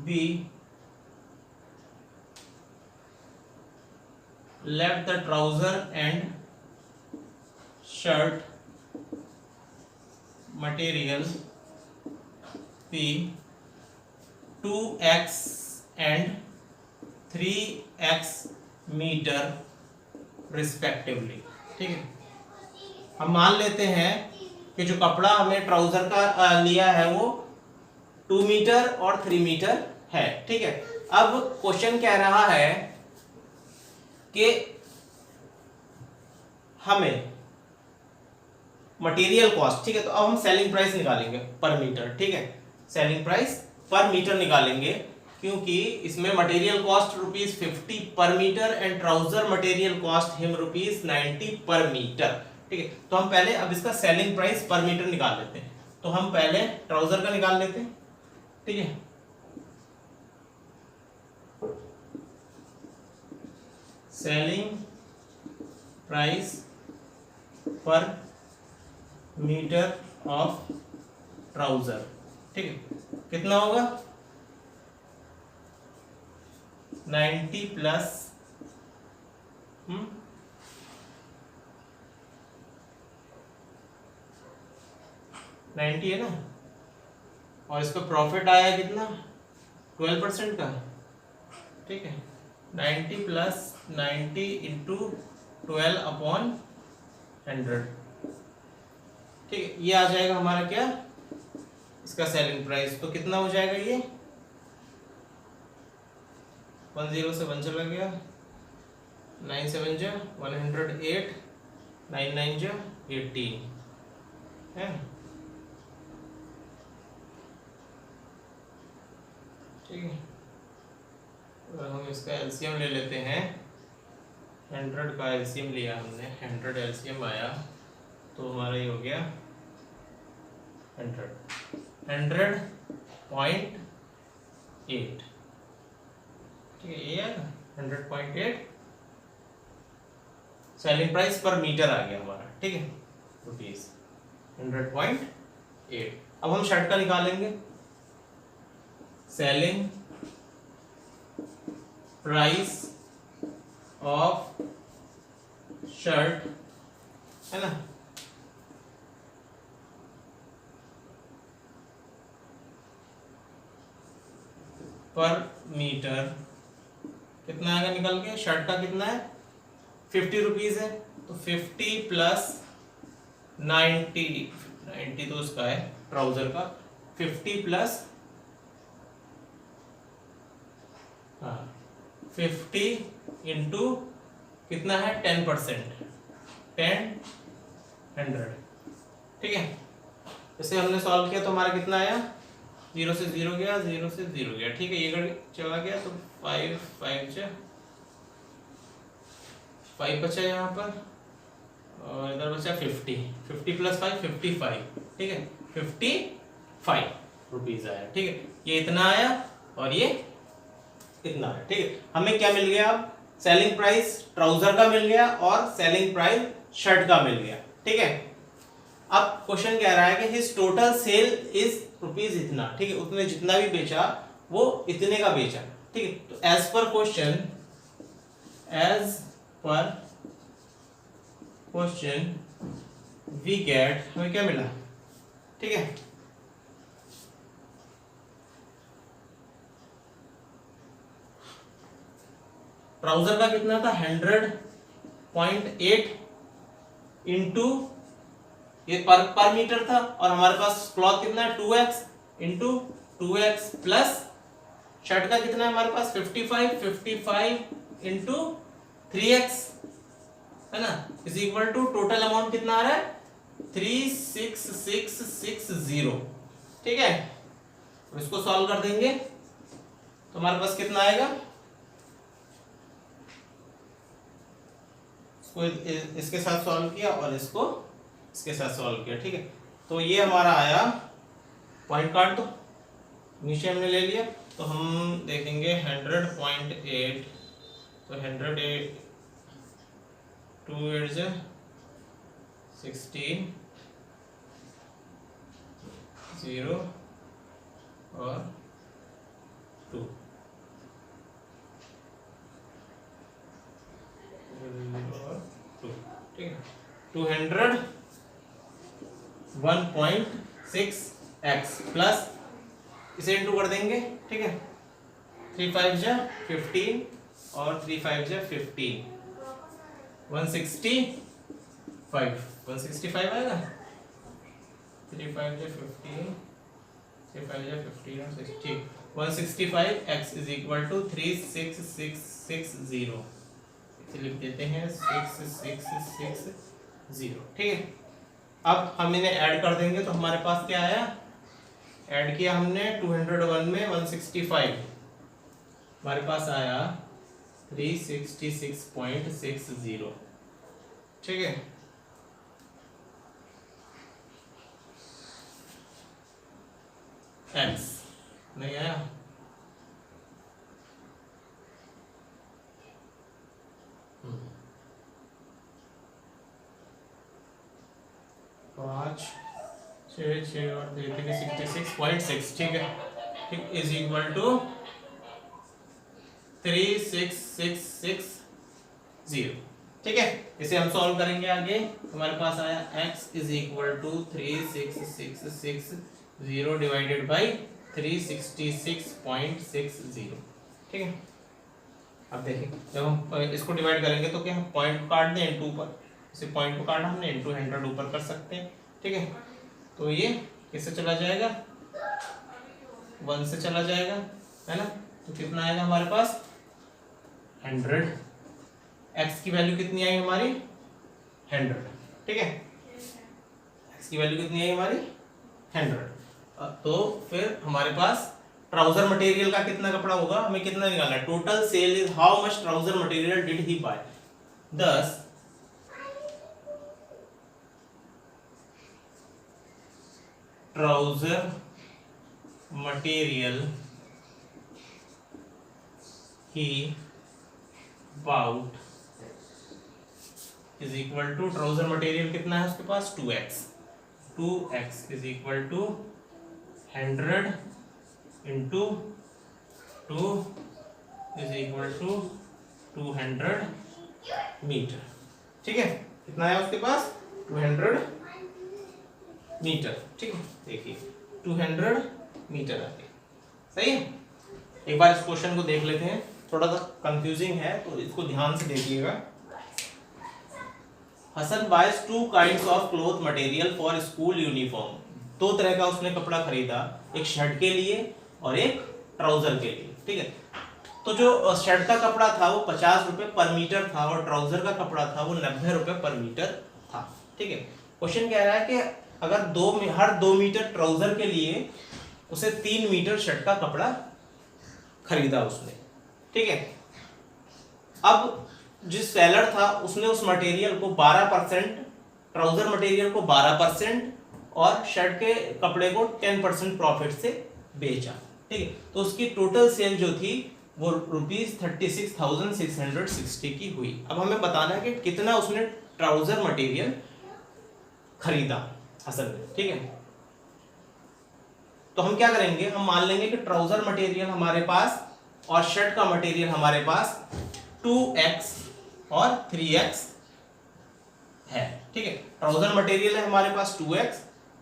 be let the trouser and shirt material P 2x and 3x metre respectively. ठीक है, हम मान लेते हैं कि जो कपड़ा हमें ट्राउजर का लिया है वो 2 मीटर और 3 मीटर है। ठीक है, अब क्वेश्चन कह रहा है कि हमें मटेरियल कॉस्ट। ठीक है, तो अब हम सेलिंग प्राइस निकालेंगे पर मीटर। ठीक है, सेलिंग प्राइस पर मीटर निकालेंगे क्योंकि इसमें मटेरियल कॉस्ट ₹50 पर metre and trouser material cost him ₹90 पर मीटर। ठीक है, तो हम पहले अब इसका सेलिंग प्राइस पर मीटर निकाल लेते हैं। तो हम पहले ट्राउजर का निकाल लेते हैं। ठीक है, सेलिंग प्राइस पर मीटर ऑफ ट्राउजर। ठीक है, कितना होगा, 90 प्लस 90 है ना, और इसका प्रॉफिट आया कितना, 12% का। ठीक है, 90 प्लस 90 इंटू 12 अपॉन 100। ठीक है, ये आ जाएगा हमारा क्या, इसका सेलिंग प्राइस। तो कितना हो जाएगा ये 10 से 1 चला गया, 9 7 जा 108, 9 9 जा 18 है, ठीक है। अगर हम इसका एलसीएम ले लेते हैं, 100 का एलसीएम लिया हमने, 100 एलसीएम आया तो हमारा ये हो गया 100.8, ठीक है, ये आएगा 100.8 सेलिंग प्राइस पर मीटर आ गया हमारा, ठीक है, रुपीज 100.8। अब हम शर्ट का निकालेंगे, सेलिंग प्राइस ऑफ शर्ट है ना, पर मीटर कितना आएगा निकल के, शर्ट का कितना है 50 रुपीज है, तो 50 प्लस 90 तो उसका है ट्राउजर का, 50 प्लस 50 इंटू कितना है 10%, 100, ठीक है। इसे हमने सॉल्व किया तो हमारा कितना आया, 0 से 0 गया, 0 से 0 गया, ठीक है, ये चला गया तो 5 बचा यहाँ पर, और इधर बचा 50 प्लस 5 55, ठीक है, 55 रुपीज आया, ठीक है, ये इतना आया और ये इतना है, ठीक है। हमें क्या मिल गया, अब सेलिंग प्राइस ट्राउजर का मिल गया और सेलिंग प्राइस शर्ट का मिल गया, ठीक है। अब क्वेश्चन कह रहा है कि his total sale is rupees इतना, ठीक है, उसने जितना भी बेचा वो इतने का बेचा, ठीक है। तो as per question we get, हमें क्या मिला, ठीक है, ट्राउजर का कितना था 100.8 इंटू ये पर मीटर था, और हमारे पास क्लॉथ कितना है 2x into 2x plus shirt का कितना है हमारे पास 55 इंटू 3x है ना, is equal to total amount कितना आ रहा है 36660, ठीक है। तो इसको सॉल्व कर देंगे तो हमारे पास कितना आएगा, इसको इसके साथ सॉल्व किया और इसको इसके साथ सॉल्व किया, ठीक है। तो ये हमारा आया, पॉइंट काट दो, नीचे हमने ले लिया, तो हम देखेंगे 100.8, तो 108 2 8 जा 16 0 और 2, ठीक है, 201.6x प्लस इसे इंटू कर देंगे, ठीक है, 3 5 जा 15 और 3 5 जा 15, 165 आएगा, 3 5 जा 15, 3 5 जा 15 और 60, 165x इज इक्वल टू 36660, लिख देते हैं 6660, ठीक है। अब हम इन्हें ऐड कर देंगे तो हमारे पास क्या आया, ऐड किया हमने 201 में 165, हमारे पास आया 366.60, ठीक है। x नहीं आया, पाँच 6 और 66.6, ठीक है, ठीक, इज इक्वल टू 3666, ठीक है। इसे हम सॉल्व करेंगे आगे, हमारे पास आया x is equal to 3666 divided by 366.60, ठीक है। अब देखिए जब हम इसको डिवाइड करेंगे तो क्या हम पॉइंट काट दें इनटू पर, इसे पॉइंट को काटा हमने इनटू 100 ऊपर कर सकते हैं, ठीक है। तो ये किससे चला जाएगा 1 से चला जाएगा, है ना, तो कितना आएगा हमारे पास 100, x की वैल्यू कितनी आई हमारी 100, ठीक है, x की वैल्यू कितनी आई हमारी 100। तो फिर हमारे पास ट्राउजर मटेरियल का कितना कपड़ा होगा, हमें कितना निकालना है, total sale is how much trouser material did he buy, 10 trouser material he bought is equal to, trouser material कितना है उसके पास 2x, 2x is equal to 100 into 2 is equal to 200 metre, ठीक है, कितना है उसके पास 200 मीटर, ठीक है, देखिए 200 मीटर आ गया, सही है। एक बार इस क्वेश्चन को देख लेते हैं, थोड़ा सा कंफ्यूजिंग है तो इसको ध्यान से देखिएगा। Hasan buys 2 kinds of cloth material for school uniform, 2 तरह का उसने कपड़ा खरीदा, एक शर्ट के लिए और एक ट्राउजर के लिए, ठीक है। तो जो शर्ट का कपड़ा था वो 50 रुपए पर मीटर था और ट्राउजर का कपड़ा था वो 90 रुपए पर मीटर था, ठीक है। क्वेश्चन कह रहा है कि अगर हर 2 मीटर ट्राउजर के लिए उसे 3 मीटर शर्ट का कपड़ा खरीदा उसने, ठीक है। अब जिस सेलर था उसने उस मटेरियल को 12%, ट्राउजर मटेरियल को 12% और शर्ट के कपड़े को 10% प्रॉफिट से बेचा, ठीक है। तो उसकी टोटल सेल जो थी वो ₹36,660 की हुई। अब हमें बताना है कि कितना उसने ट्राउजर मटेरियल खरीदा असल में, ठीक है। तो हम क्या करेंगे, हम मान लेंगे कि ट्राउजर मटेरियल हमारे पास और शर्ट का मटेरियल हमारे पास 2x और 3x है, ठीक है। ट्राउजर मटेरियल है हमारे पास 2x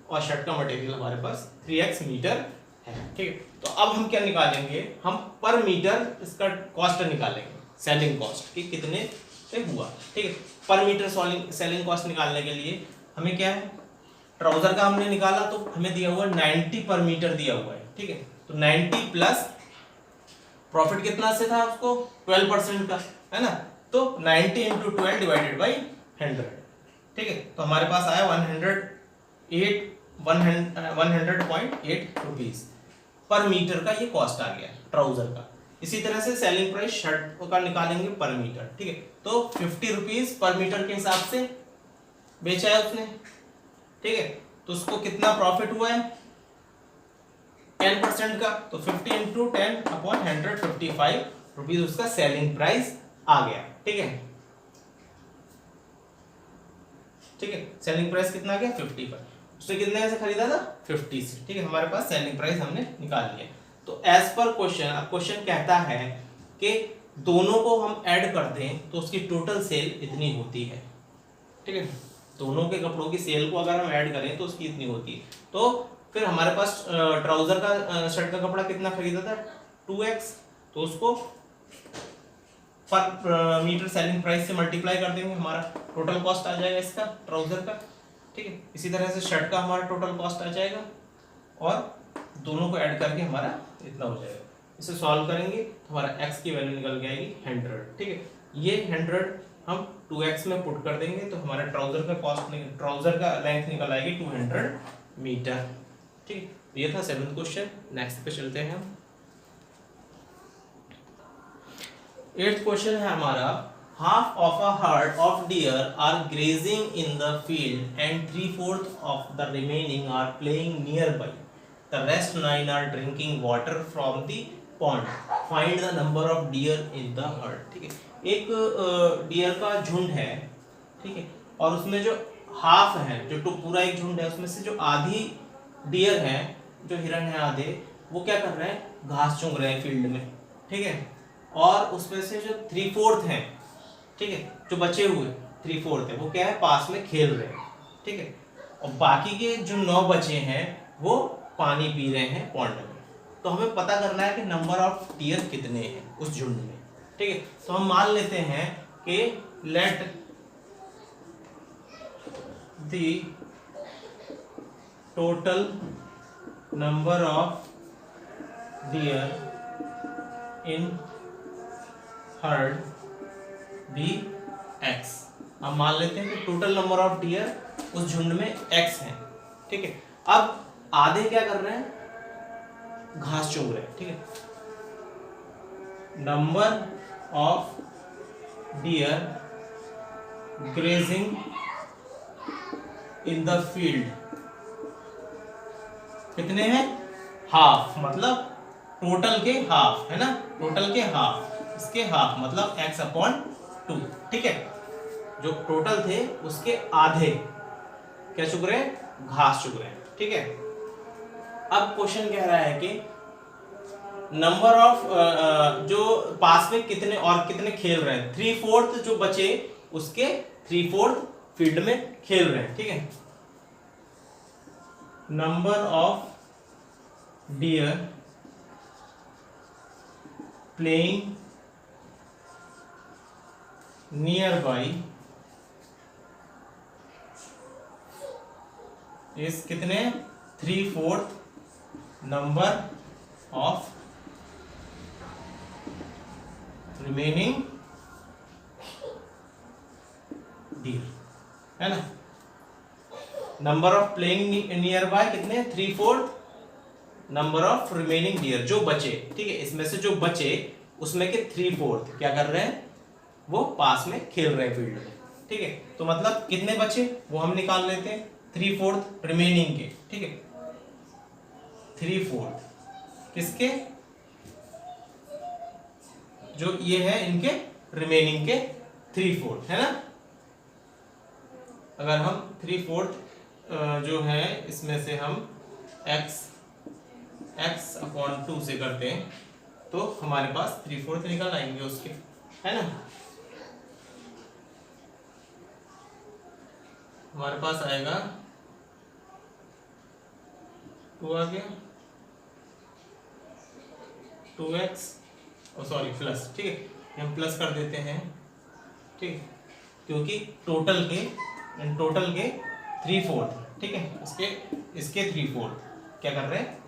और शर्ट का मटेरियल हमारे पास 3x मीटर है, ठीक है। तो अब हम क्या निकालेंगे, हम पर मीटर इसका कॉस्ट निकालेंगे, सेलिंग कॉस्ट कि कितने पे हुआ, ठीक है। पर मीटर सेलिंग कॉस्ट निकालने के लिए हमें क्या है, ट्राउजर का हमने निकाला तो हमें दिया हुआ 90 पर मीटर दिया हुआ है, ठीक है। तो 90 प्लस प्रॉफिट कितना से था उसको 12% का, है ना, तो 90 इंटू 12 डिवाइडेड बाई 100, ठीक है। तो हमारे पास आया 100.8 रुपीज पर मीटर का ये कॉस्ट आ गया ट्राउजर का। इसी तरह से सेलिंग प्राइस शर्ट का निकालेंगे पर मीटर, ठीक है। तो 50 रुपीज पर मीटर के हिसाब से बेचा है उसने, ठीक है। तो उसको कितना प्रॉफिट हुआ है 10% का, तो 50 इंटू 10 अपॉन 100 55 रुपीज उसका सेलिंग प्राइस आ गया, ठीक है, ठीक है। सेलिंग प्राइस कितना आ गया 50 पर, उसने कितने से खरीदा था 50 से, ठीक है। हमारे पास सेलिंग प्राइस हमने निकाल लिया। तो एज पर क्वेश्चन, अब क्वेश्चन कहता है कि दोनों को हम ऐड कर दें तो उसकी टोटल सेल इतनी होती है, ठीक है। दोनों के कपड़ों की सेल को अगर हम ऐड करें तो उसकी इतनी होती है। तो फिर हमारे पास ट्राउजर का शर्ट का कपड़ा कितना खरीदा था 2x, तो उसको पर मीटर सेलिंग प्राइस से मल्टीप्लाई कर देंगे, हमारा टोटल कॉस्ट आ जाएगा इसका ट्राउजर का, ठीक है। इसी तरह से शर्ट का हमारा टोटल कॉस्ट आ जाएगा और दोनों को ऐड करके हमारा इतना हो जाएगा। इसे सॉल्व करेंगे तो हमारा x की वैल्यू निकल के आएगी 100, ठीक है। ये 100 हम 2x में पुट कर देंगे तो हमारा ट्राउजर का कॉस्ट, ट्राउजर का लेंथ निकल आएगी 200 मीटर, ठीक है। ये था 7th क्वेश्चन। नेक्स्ट पे चलते हैं हम। 8th क्वेश्चन है हमारा, half of a herd of deer are grazing in the field and 3/4 of the remaining are playing nearby. The rest 9 are drinking water from the pond. Find the number of deer in the herd. ठीक है, एक dear का झुंड है, ठीक है, और उसमें जो हाफ है, जो तो पूरा एक झुंड है, उसमें से जो आधी डियर है, जो हिरन है आधे, वो क्या कर रहे हैं, घास चुंग रहे हैं फील्ड में, ठीक है। और उसमें से जो 3/4 हैं, ठीक है, जो बचे हुए 3/4 है, वो क्या है, पास में खेल रहे हैं, ठीक है। और बाकी के जो 9 बचे हैं वो पानी पी रहे हैं पॉन्ड में। तो हमें पता करना है कि नंबर ऑफ डियर कितने हैं उस झुंड में, ठीक है। तो हम मान लेते हैं कि let the total number of deer in herd be x. हम मान लेते हैं कि टोटल नंबर ऑफ डियर उस झुंड में एक्स है, ठीक है। अब आधे क्या कर रहे हैं, घास चुग रहे हैं, ठीक है। Number of dear grazing in the field कितने हैं, हाफ, मतलब टोटल के हाफ है ना, टोटल के हाफ, इसके हाफ मतलब x अपॉन 2, ठीक है। जो टोटल थे उसके आधे क्या चुग रहे हैं, घास चुग रहे हैं, ठीक है। अब क्वेश्चन कह रहा है कि नंबर ऑफ जो पास में कितने और कितने खेल रहे हैं, 3/4 जो बचे उसके 3/4 फील्ड में खेल रहे हैं, ठीक है। Number of dear playing near by इस कितने 3/4 नंबर ऑफ रिमेनिंग डियर, है ना। Number of playing near by कितने 3/4 नंबर ऑफ रिमेनिंग डियर, जो बचे, ठीक है। इसमें से जो बचे उसमें के 3/4 क्या कर रहे हैं, वो पास में खेल रहे हैं फील्ड में, ठीक है। तो मतलब कितने बचे वो हम निकाल लेते हैं, 3/4 रिमेनिंग के, ठीक है। 3/4 किसके, जो ये है इनके रिमेनिंग के 3/4, है ना। अगर हम 3/4 जो है इसमें से हम x अपॉन 2 से करते हैं तो हमारे पास 3/4 निकल आएंगे उसके, है ना। हमारे पास आएगा 2 आ गया 2x, सॉरी प्लस, ठीक है। हम प्लस कर देते हैं, ठीक, क्योंकि टोटल के 3/4, ठीक है। इसके 3/4 क्या कर रहे हैं,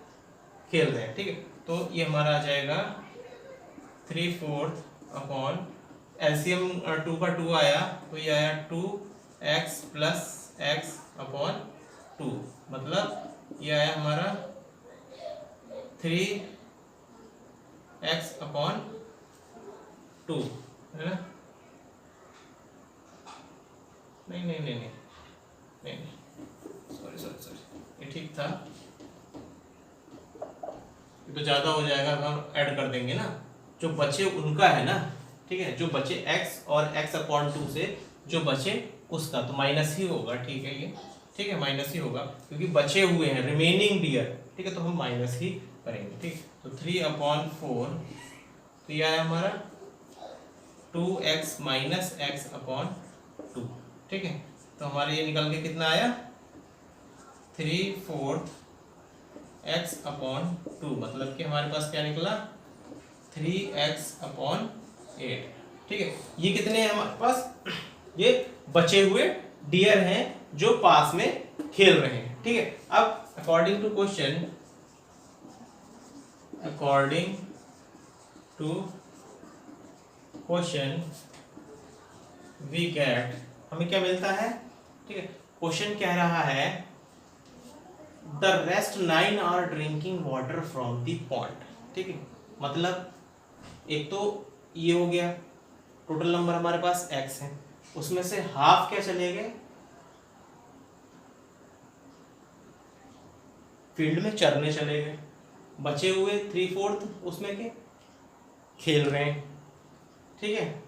खेल रहे हैं, ठीक है। तो ये हमारा आ जाएगा 3/4 अपॉन एलसीएम 2 का 2 आया तो ये आया 2x प्लस x अपॉन 2, मतलब ये आया हमारा 3x अपॉन 2, है ना। नहीं, सॉरी, ये ठीक था, ये तो ज़्यादा हो जाएगा, हम ऐड कर देंगे ना। जो बचे उनका है ना, ठीक है। जो बचे x और x अपॉन 2 से जो बचे उसका तो माइनस ही होगा, ठीक है। ये ठीक है, माइनस ही होगा क्योंकि बचे हुए हैं रिमेनिंग डियर, ठीक है। तो हम माइनस ही करेंगे, ठीक। तो 3/4 तो यह आया हमारा 2x माइनस x अपॉन 2, ठीक है। तो हमारे ये निकल के कितना आया 3/4 x अपॉन 2, मतलब कि हमारे पास क्या निकला 3x अपॉन 8, ठीक है। ये कितने हैं हमारे पास, ये बचे हुए डियर हैं जो पास में खेल रहे हैं, ठीक है। अब according to question we get, हमें क्या मिलता है, ठीक है। क्वेश्चन कह रहा है the rest 9 are drinking water from the pond, ठीक है। मतलब एक तो ये हो गया, टोटल नंबर हमारे पास x है, उसमें से हाफ क्या चले गए फील्ड में चरने चले गए, बचे हुए 3/4 उसमें के खेल रहे हैं, ठीक है।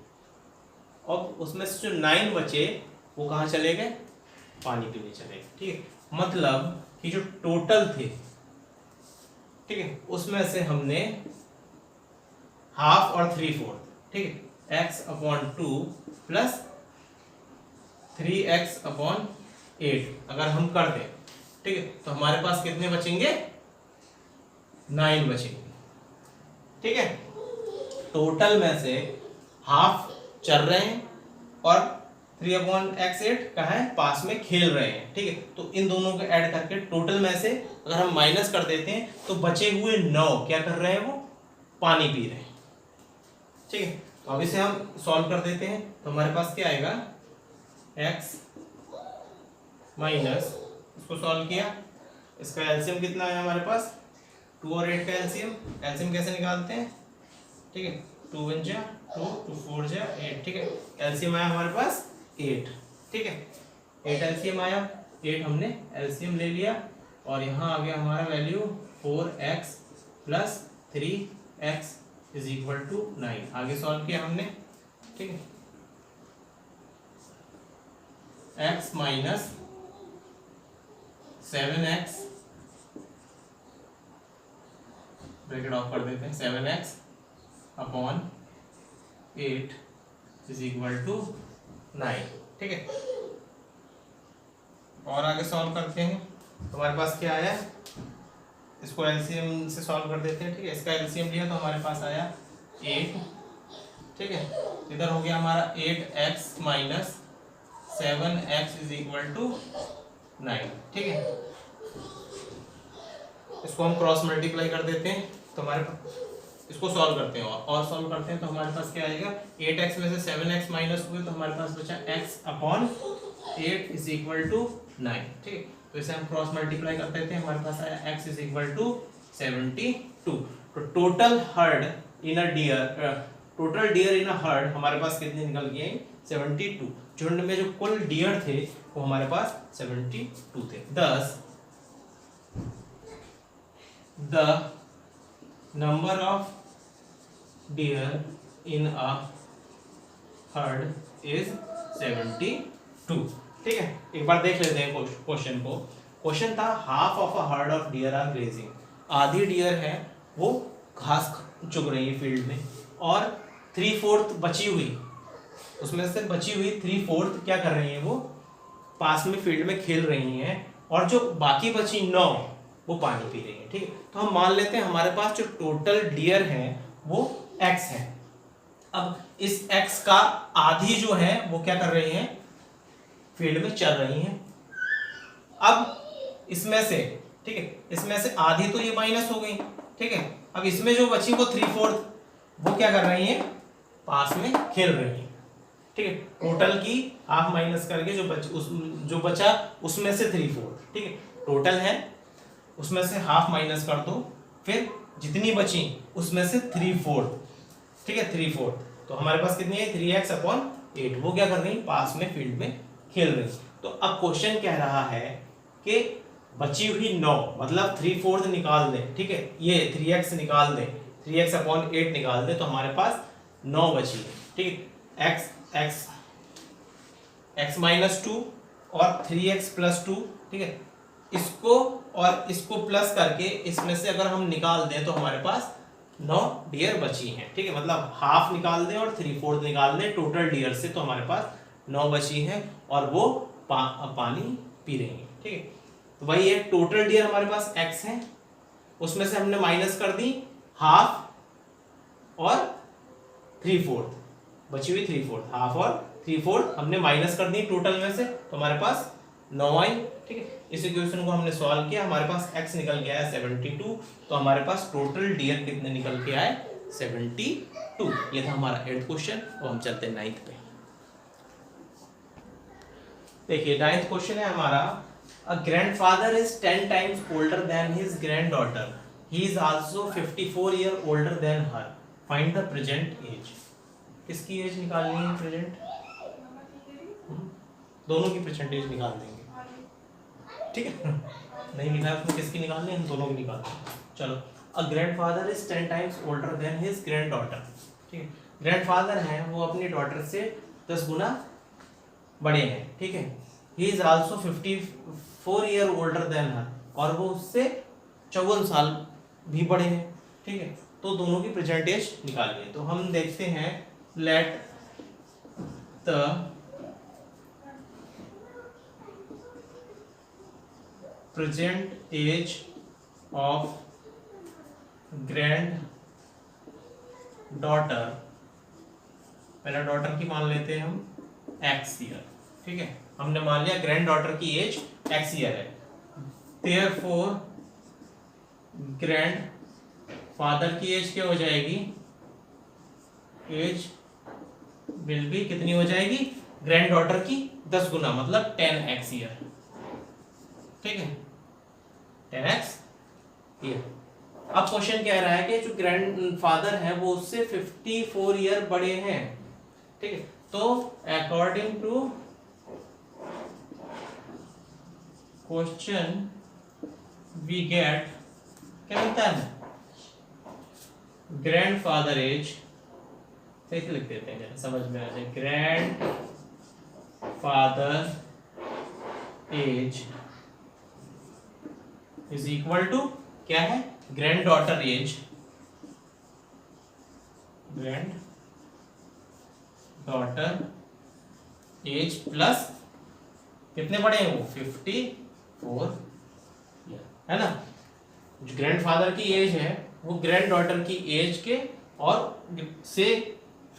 और उसमें से जो 9 बचे वो कहाँ चले गए, पानी पीने चले गए, ठीक है। मतलब कि जो टोटल थे, ठीक है, उसमें से हमने हाफ और 3/4, ठीक है, x upon 2 plus 3x upon 8 अगर हम कर दें, ठीक है, तो हमारे पास कितने बचेंगे 9 बचेंगे, ठीक है। टोटल में से हाफ चल रहे हैं और 3/8 कहाँ है, पास में खेल रहे हैं, ठीक है। तो इन दोनों को ऐड करके टोटल में से अगर हम माइनस कर देते हैं तो बचे हुए 9 क्या कर रहे हैं, वो पानी पी रहे हैं, ठीक है। अब इसे हम सॉल्व कर देते हैं तो हमारे पास क्या आएगा, x माइनस, इसको सॉल्व किया, इसका एलसीएम कितना है हमारे पास, 2 और 8 का एलसीएम। एलसीएम कैसे निकालते हैं, ठीक है, 2 1 जा 2, 2 4 जा 8, ठीक है। एलसीएम आया हमारे पास 8, ठीक है, 8 एलसीएम आया, 8 हमने एलसीएम ले लिया और यहाँ आ गया हमारा value 4x plus 3x is equal to 9। आगे सॉल्व किया हमने, ठीक है, x minus 7x, bracket of कर देते हैं, 7x upon 8 is equal to 9, ठीक है। और आगे सॉल्व करते हैं तो हमारे पास क्या आया, इसको एलसीएम से सॉल्व कर देते हैं, ठीक है। इसका एलसीएम लिया तो हमारे पास आया 8, ठीक है। इधर हो गया हमारा 8x minus 7x is equal to 9, ठीक है। इसको हम क्रॉस मल्टीप्लाई कर देते हैं तो हमारे पास, इसको सॉल्व करते हैं और सॉल्व करते हैं तो हमारे पास क्या आएगा, 8x में से 7x माइनस हुए तो हमारे पास बचा x upon 8 is equal to 9, ठीक है। तो इसे हम क्रॉस मल्टीप्लाई कर देते हैं, हमारे पास आया x इज इक्वल टू 72। तो total herd in a deer, total deer in a herd हमारे पास कितने निकल गए, 72। झुंड में जो कुल डियर थे वो हमारे पास 72 थे। Thus the number of deer in a herd is 72, ठीक है। एक बार देख लेते हैं क्वेश्चन को। क्वेश्चन था half of a herd of deer are grazing, आधी डियर है वो घास चुग रही है फील्ड में और 3/4 बची हुई, उसमें से बची हुई 3/4 क्या कर रही है, वो पास में फील्ड में खेल रही हैं और जो बाकी बची 9 वो पानी पी रही है, ठीक है। तो हम मान लेते हैं हमारे पास जो टोटल डियर है वो x है। अब इस x का आधी जो है वो क्या कर रही है, फील्ड में चल रही हैं। अब इसमें से, ठीक है, इसमें से आधी तो ये माइनस हो गई, ठीक है। अब इसमें जो बची वो 3/4 वो क्या कर रही है, पास में खेल रही है, ठीक है। टोटल की हाफ माइनस करके जो बचा उसमें से 3/4, ठीक है, टोटल है उसमें से हाफ माइनस कर दो, फिर जितनी बची उसमें से 3/4, ठीक है, 3/4। तो हमारे पास कितनी है, 3x अपॉन 8, वो क्या कर रही है, पास में फील्ड में खेल रही। तो अब क्वेश्चन कह रहा है कि बची हुई 9 मतलब 3/4 निकाल दें, ठीक है, ये 3x निकाल दें, 3x अपॉन 8 निकाल दें तो हमारे पास 9 बची है, ठीक है। x माइनस 2 और 3x प्लस 2, ठीक है, इसको और इसको प्लस करके इसमें से अगर हम निकाल दें तो हमारे पास 9 डियर बची हैं, ठीक है। मतलब हाफ निकाल दें और 3/4 निकाल दें टोटल डियर से तो हमारे पास 9 बची हैं और वो पानी पी रही हैं, ठीक है। तो वही है, टोटल डियर हमारे पास x है, उसमें से हमने माइनस कर दी हाफ और 3/4, बची हुई 3/4, हाफ और 3/4 हमने माइनस कर दी टोटल में से तो हमारे पास 9 आई, ठीक है। इस इक्वेशन को हमने सॉल्व किया, हमारे पास x निकल के आया 72, तो हमारे पास टोटल डियर कितने निकल के आए, 72। ये था हमारा 8th क्वेश्चन। और हम चलते हैं 9th पे। देखिए 9th क्वेश्चन है हमारा, a grandfather is 10 times older than his granddaughter, he is also 54 year older than her, find the present age. किसकी एज निकालनी है, प्रेजेंट, दोनों की प्रेजेंट एज निकाल देंगे, ठीक है। नहीं लिखा है उसमें किसकी निकालनी है, हम दोनों की निकालते हैं। चलो, अ grandfather is 10 times older than his granddaughter, ठीक है। ग्रैंडफादर है वो अपनी डॉटर से 10 गुना बड़े हैं, ठीक है। He is also 54 year older than her, और वो उससे 54 साल भी बड़े हैं, ठीक है। तो दोनों की प्रेजेंट एज निकालिए। तो हम देखते हैं, let the present age of grand daughter, पहले डॉटर की मान लेते हैं हम x ईयर, ठीक है। हमने मान लिया ग्रैंड डॉटर की एज x ईयर है, therefore ग्रैंड फादर की एज क्या हो जाएगी, एज विल बी कितनी हो जाएगी, ग्रैंड डॉटर की 10 गुना, मतलब 10x ईयर। ठीक है, 10x ईयर। अब क्वेश्चन कह रहा है कि जो ग्रैंडफादर है वो उससे 54 ईयर बड़े हैं। ठीक है, तो according to question we get, क्या मिलता है, ग्रैंडफादर एज, कैसे लिख देते हैं समझ में आ जाए, grandfather age is equal to क्या है, granddaughter age, granddaughter age plus कितने बड़े हैं वो, 54 है ना। जो ग्रैंडफादर की एज है वो ग्रैंड डॉटर की एज के और से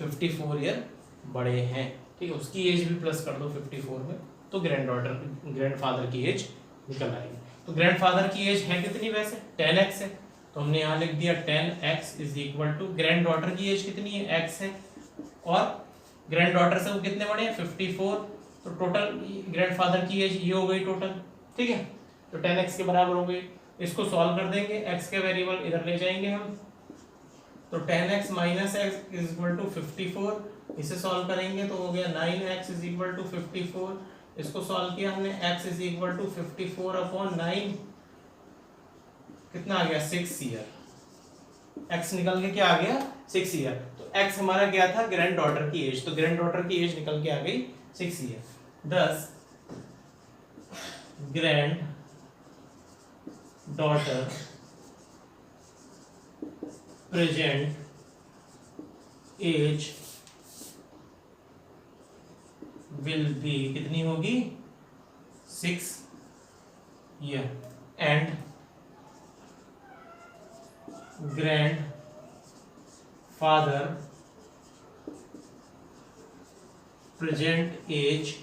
54 ईयर बड़े हैं। ठीक है, उसकी एज भी प्लस कर दो 54 में, तो ग्रैंडफादर की एज निकल आएगी। तो ग्रैंडफादर की एज है कितनी, वैसे 10x है, तो हमने यहाँ लिख दिया 10x is equal to granddaughter की एज कितनी है, x है, और ग्रैंड डॉटर से वो कितने बड़े हैं, 54, तो टोटल ग्रैंडफादर की एज ये हो गई टोटल। ठीक है, तो 10x के बराबर हो गई। इसको सॉल्व कर देंगे, x के वेरिएबल इधर ले जाएंगे हम, तो 10x minus x is equal to 54, इसे सॉल्व करेंगे तो हो गया 9x इज इक्वल टू 54, इसको सॉल्व किया हमने, x is equal to 54 upon 9, कितना आ गया 6 ईयर, x निकल के क्या आ गया 6 ईयर। तो x हमारा क्या था, ग्रैंड डॉटर की एज, तो ग्रैंड डॉटर की एज निकल के आ गई 6 year. thus granddaughter present age will be कितनी होगी, 6 year, and grandfather present age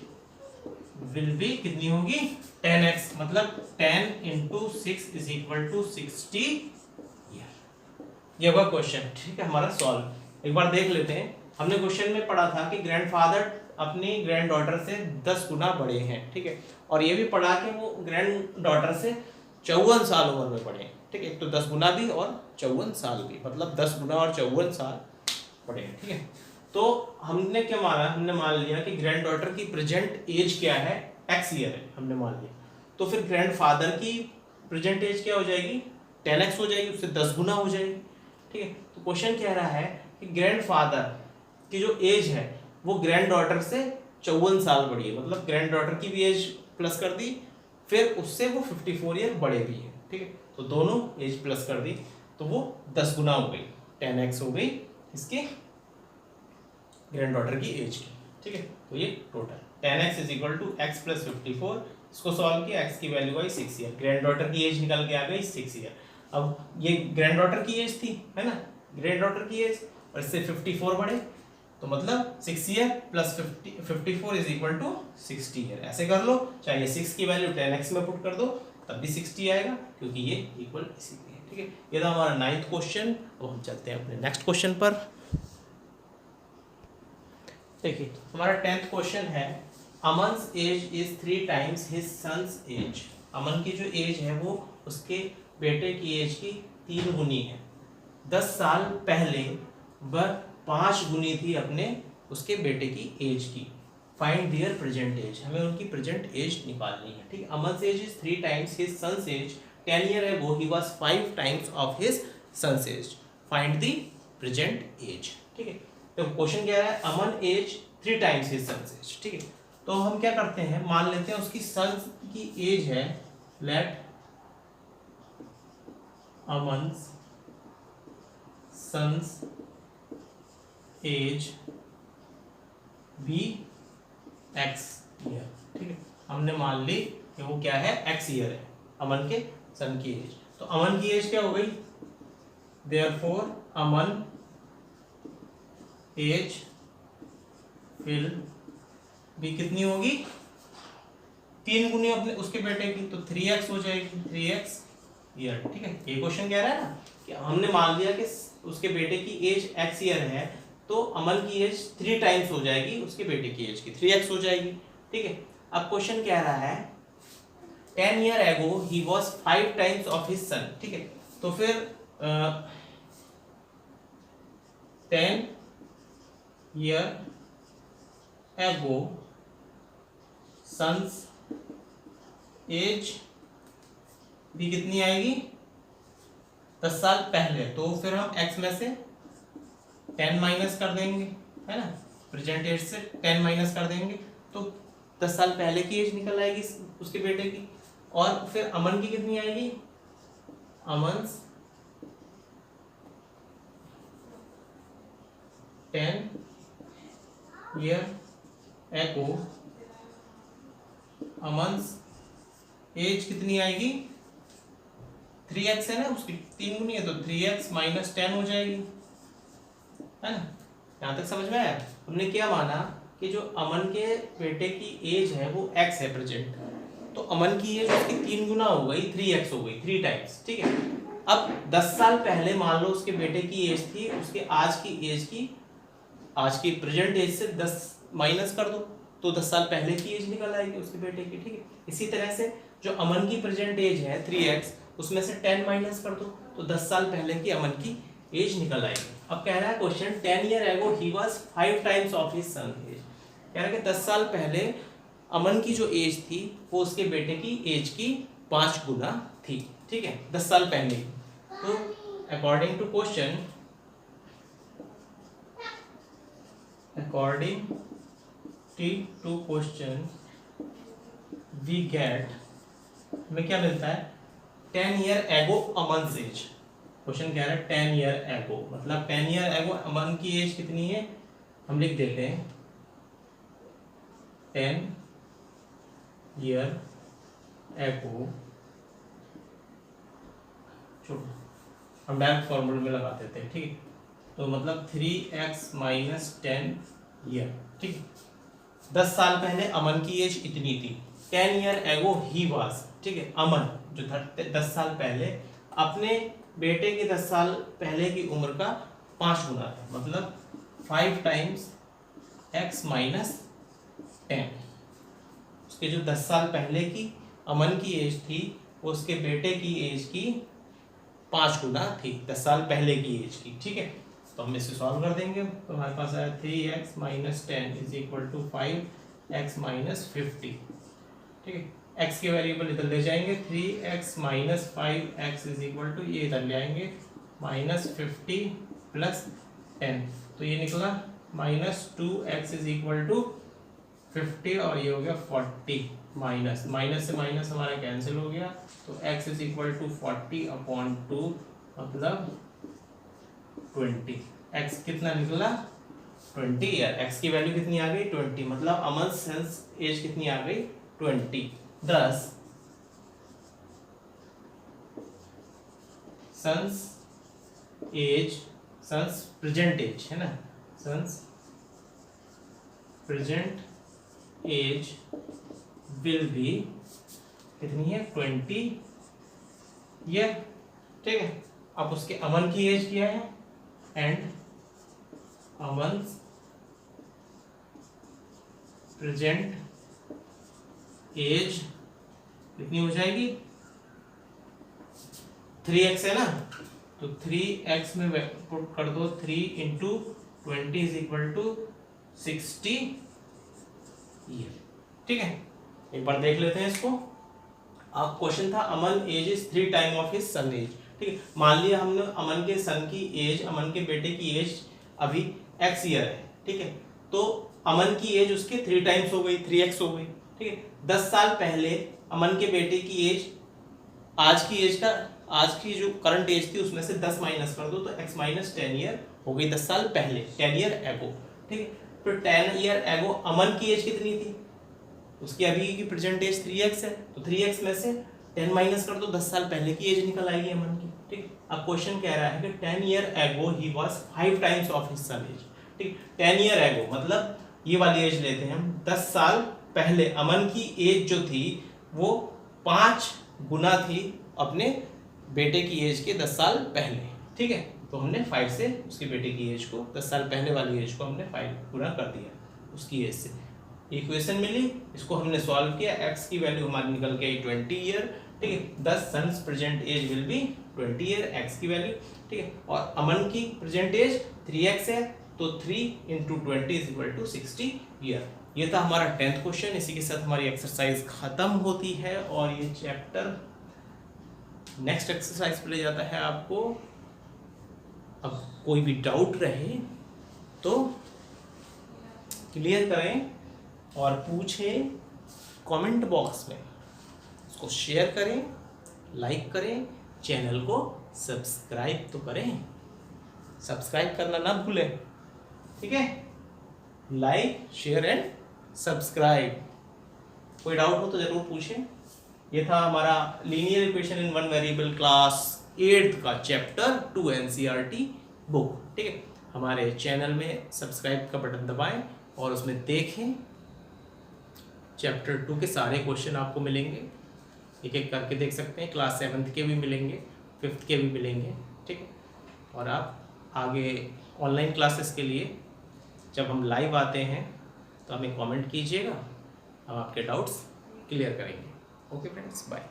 will be कितनी होगी, 10x, मतलब 10 into 6 is equal to 60 year. ये हुआ क्वेश्चन। ठीक है, हमारा सॉल्व एक बार देख लेते हैं। हमने क्वेश्चन में पढ़ा था कि ग्रैंडफादर अपनी ग्रैंड डॉटर से 10 गुना बड़े हैं। ठीक है, और ये भी पढ़ा कि वो ग्रैंड डॉटर से 54 साल उम्र में बड़े हैं। ठीक है, एक तो 10 गुना भी और 54 साल भी, मतलब 10 गुना और 54 साल बड़े हैं। ठीक है, तो हमने क्या माना, हमने मान लिया कि ग्रैंड डॉटर की प्रेजेंट एज क्या है, x ईयर है, हमने मान लिया। तो फिर ग्रैंडफादर की प्रेजेंट एज क्या हो जाएगी, 10x हो जाएगी, उससे 10 गुना हो जाएगी। ठीक है, तो क्वेश्चन कह रहा है कि ग्रैंडफादर की जो एज है वो ग्रैंड डॉटर से 54 साल बड़ी है, मतलब ग्रैंड डॉटर की भी एज प्लस कर दी, फिर उससे वो 54 ईयर बड़े भी हैं। ठीक है, तो दोनों एज प्लस कर दी, तो वो 10 गुना हो गई, 10x हो गई इसके ग्रैंड डॉटर की एज की। ठीक है, तो ये total 10x is equal to x plus 54, इसको सॉल्व किया, x की वैल्यू आई 6 ईयर, ग्रैंड डॉटर की एज निकल के आ गई 6 ईयर। अब ये ग्रैंड डॉटर की एज थी, है ना, ग्रैंड डॉटर की एज, और इससे 54 बढ़े, तो मतलब 6 year plus 54 is equal to 60 year. ऐसे कर लो, चाहे 6 की वैल्यू 10x में पुट कर दो तब भी 60 आएगा, क्योंकि ये इक्वल इसी के है। ठीक है, ये था हमारा 9th क्वेश्चन। अब हम चलते हैं अपने नेक्स्ट क्वेश्चन पर। देखिए, हमारा 10th क्वेश्चन है, Aman's age is 3 times his son's age. Aman की जो एज है वो उसके बेटे की एज की 3 गुनी है। 10 साल पहले वह 5 गुनी थी अपने उसके बेटे की एज की। फाइंड देयर प्रेजेंट एज, हमें उनकी प्रेजेंट एज निकालनी है। ठीक है, Aman's age is 3 times his son's age, 10 year ago he was 5 times of his son's age, find the present age. ठीक है, तो क्वेश्चन क्या है, Aman age 3 times his son's age. ठीक है, तो हम क्या करते हैं, मान लेते हैं उसकी सन्स की एज है, let Aman's son's age be x year. ठीक है, हमने मान ली कि वो क्या है, x ईयर है अमन के सन की एज। तो अमन की एज क्या हो गई, देयरफॉर अमन एज विल भी कितनी होगी, 3 गुनी अपने उसके बेटे की, तो 3x हो जाएगी, 3x ईयर। ठीक है, ये क्वेश्चन कह रहा है ना कि हमने मान लिया कि उसके बेटे की एज x ईयर है, तो अमन की एज 3 टाइम्स हो जाएगी उसके बेटे की एज की, 3x हो जाएगी। ठीक है, अब क्वेश्चन कह रहा है 10 year ago he was 5 times of his सन। ठीक है, तो फिर 10 ईयर एगो सन्स एज भी कितनी आएगी, 10 साल पहले। तो फिर हम x में से 10 माइनस कर देंगे, है ना, प्रेजेंट एज से 10 माइनस कर देंगे तो 10 साल पहले की एज निकल आएगी उसके बेटे की। और फिर अमन की कितनी आएगी, अमन्स 10 ईयर एगो अमन्स एज कितनी आएगी, 3x है ना, उसकी 3 गुनी है तो 3x माइनस 10 हो जाएगी, है ना। यहां तक समझ में आया। हमने क्या माना कि जो अमन के बेटे की एज है वो x है प्रेजेंट, तो अमन की एज उसकी 3 गुना हो गई, 3x हो गई, 3 टाइम्स। ठीक है, अब 10 साल पहले मान लो उसके बेटे की एज थी, उसके आज की प्रेजेंट एज से 10 माइनस कर दो तो 10 साल पहले की एज निकल आएगी उसके बेटे की। ठीक है, इसी तरह से जो अमन की प्रेजेंट एज है 3x, उसमें से 10 माइनस कर दो तो 10 साल पहले की अमन की एज निकल आएगी। अब कह रहा है question 10 year ago he was 5 times of his son age. कह रहा है कि 10 साल पहले अमन की जो एज थी वो उसके बेटे की एज की 5 गुना थी। ठीक है, 10 साल पहले। तो according to question, we get, हमें क्या मिलता है, 10 ईयर एगो अमन एज। क्वेश्चन कह रहा है 10 ईयर एगो, मतलब 10 ईयर एगो अमन की एज कितनी है, हम लिख देते हैं 10 ईयर एगो, हम डायरेक्ट फॉर्मूले में लगा देते हैं। ठीक है, तो मतलब 3x माइनस 10 ईयर। ठीक है, 10 साल पहले अमन की एज इतनी थी, 10 ईयर एगो ही वाज। ठीक है, अमन जो 10 साल पहले अपने बेटे के 10 साल पहले की उम्र का 5 गुना था, मतलब 5 टाइम्स x माइनस 10। उसके जो 10 साल पहले की अमन की एज थी वो उसके बेटे की एज की 5 गुना थी, 10 साल पहले की एज की। ठीक है, तो हम इसे सॉल्व कर देंगे तो हमारे पास आया 3x minus 10 is equal to 5x minus 50। ठीक है, x के वेरिएबल इधर ले जाएंगे, 3x minus 5x is equal to, ये इधर ले आएंगे माइनस 50 प्लस 10, तो ये निकला minus 2x is equal to 50 और ये हो गया 40। माइनस से माइनस हमारा कैंसिल हो गया, तो x इज इक्वल टू 40/2 मतलब 20। x कितना निकला, 20 ईयर। x की वैल्यू कितनी आ गई, 20, मतलब अमन सन्स एज कितनी आ गई, 20। Thus सन्स प्रेजेंट एज है ना, son's present age will be कितनी है, 20 ईयर। ठीक है, अब उसके अमन की एज क्या है, एंड अमन प्रेजेंट एज कितनी हो जाएगी, 3x है ना, तो 3x में पुट कर दो, 3 into 20 is equal to 60 year. ठीक है, एक बार देख लेते हैं इसको। अब क्वेश्चन था Aman age is 3 time of his son age. ठीक है, मान लिया हमने अमन के सन की एज, अमन के बेटे की एज अभी x ईयर है। ठीक है, तो अमन की एज उसके 3 टाइम्स हो गई, 3x हो गई। ठीक है, 10 साल पहले अमन के बेटे की एज आज की जो करंट एज थी उसमें से 10 माइनस कर दो तो x माइनस 10 ईयर हो गई 10 साल पहले, 10 ईयर एगो। ठीक है, तो 10 ईयर एगो अमन की एज कितनी थी, उसकी अभी की प्रेजेंट एज 3x है, तो 3x में से 10 माइनस कर दो, 10 साल पहले की एज निकल आएगी अमन की। ठीक, अब क्वेश्चन कह रहा है कि 10 year ago he was 5 times of his son age. ठीक, 10 ईयर एगो मतलब ये वाली एज लेते हैं हम, 10 साल पहले अमन की एज जो थी वो 5 गुना थी अपने बेटे की एज के 10 साल पहले। ठीक है, तो हमने 5 से उसके बेटे की एज को 10 साल पहले वाली एज को हमने 5 पूरा कर दिया उसकी एज से। इक्वेशन मिली, इसको हमने सॉल्व किया, x की वैल्यू हमारी निकल के आई 20 ईयर, ठीक है। 10 sons present age will be 20 year, x की वैल्यू, ठीक है। और अमन की प्रेजेंट एज 3x है, तो 3 × 20 = 60 ईयर। ये था हमारा 10th क्वेश्चन। इसी के साथ हमारी एक्सरसाइज खत्म होती है और ये चैप्टर नेक्स्ट एक्सरसाइज पे ले जाता है आपको। अब कोई भी डाउट रहे तो क्लियर करें और पूछें कमेंट बॉक्स में। उसको शेयर करें, लाइक करें, चैनल को सब्सक्राइब तो करें, सब्सक्राइब करना ना भूलें, ठीक है। Like, share and subscribe. कोई डाउट हो तो जरूर पूछें। ये था हमारा linear equation in one variable class 8th का चैप्टर 2 NCERT बुक, ठीक है। हमारे चैनल में सब्सक्राइब का बटन दबाएं और उसमें देखें। चैप्टर 2 के सारे क्वेश्चन आपको मिलेंगे, एक एक करके देख सकते हैं। क्लास 7th के भी मिलेंगे, 5th के भी मिलेंगे, ठीक है। और आप आगे ऑनलाइन क्लासेस के लिए जब हम लाइव आते हैं तो हमें कमेंट कीजिएगा, हम आपके डाउट्स क्लियर करेंगे। Okay friends, bye.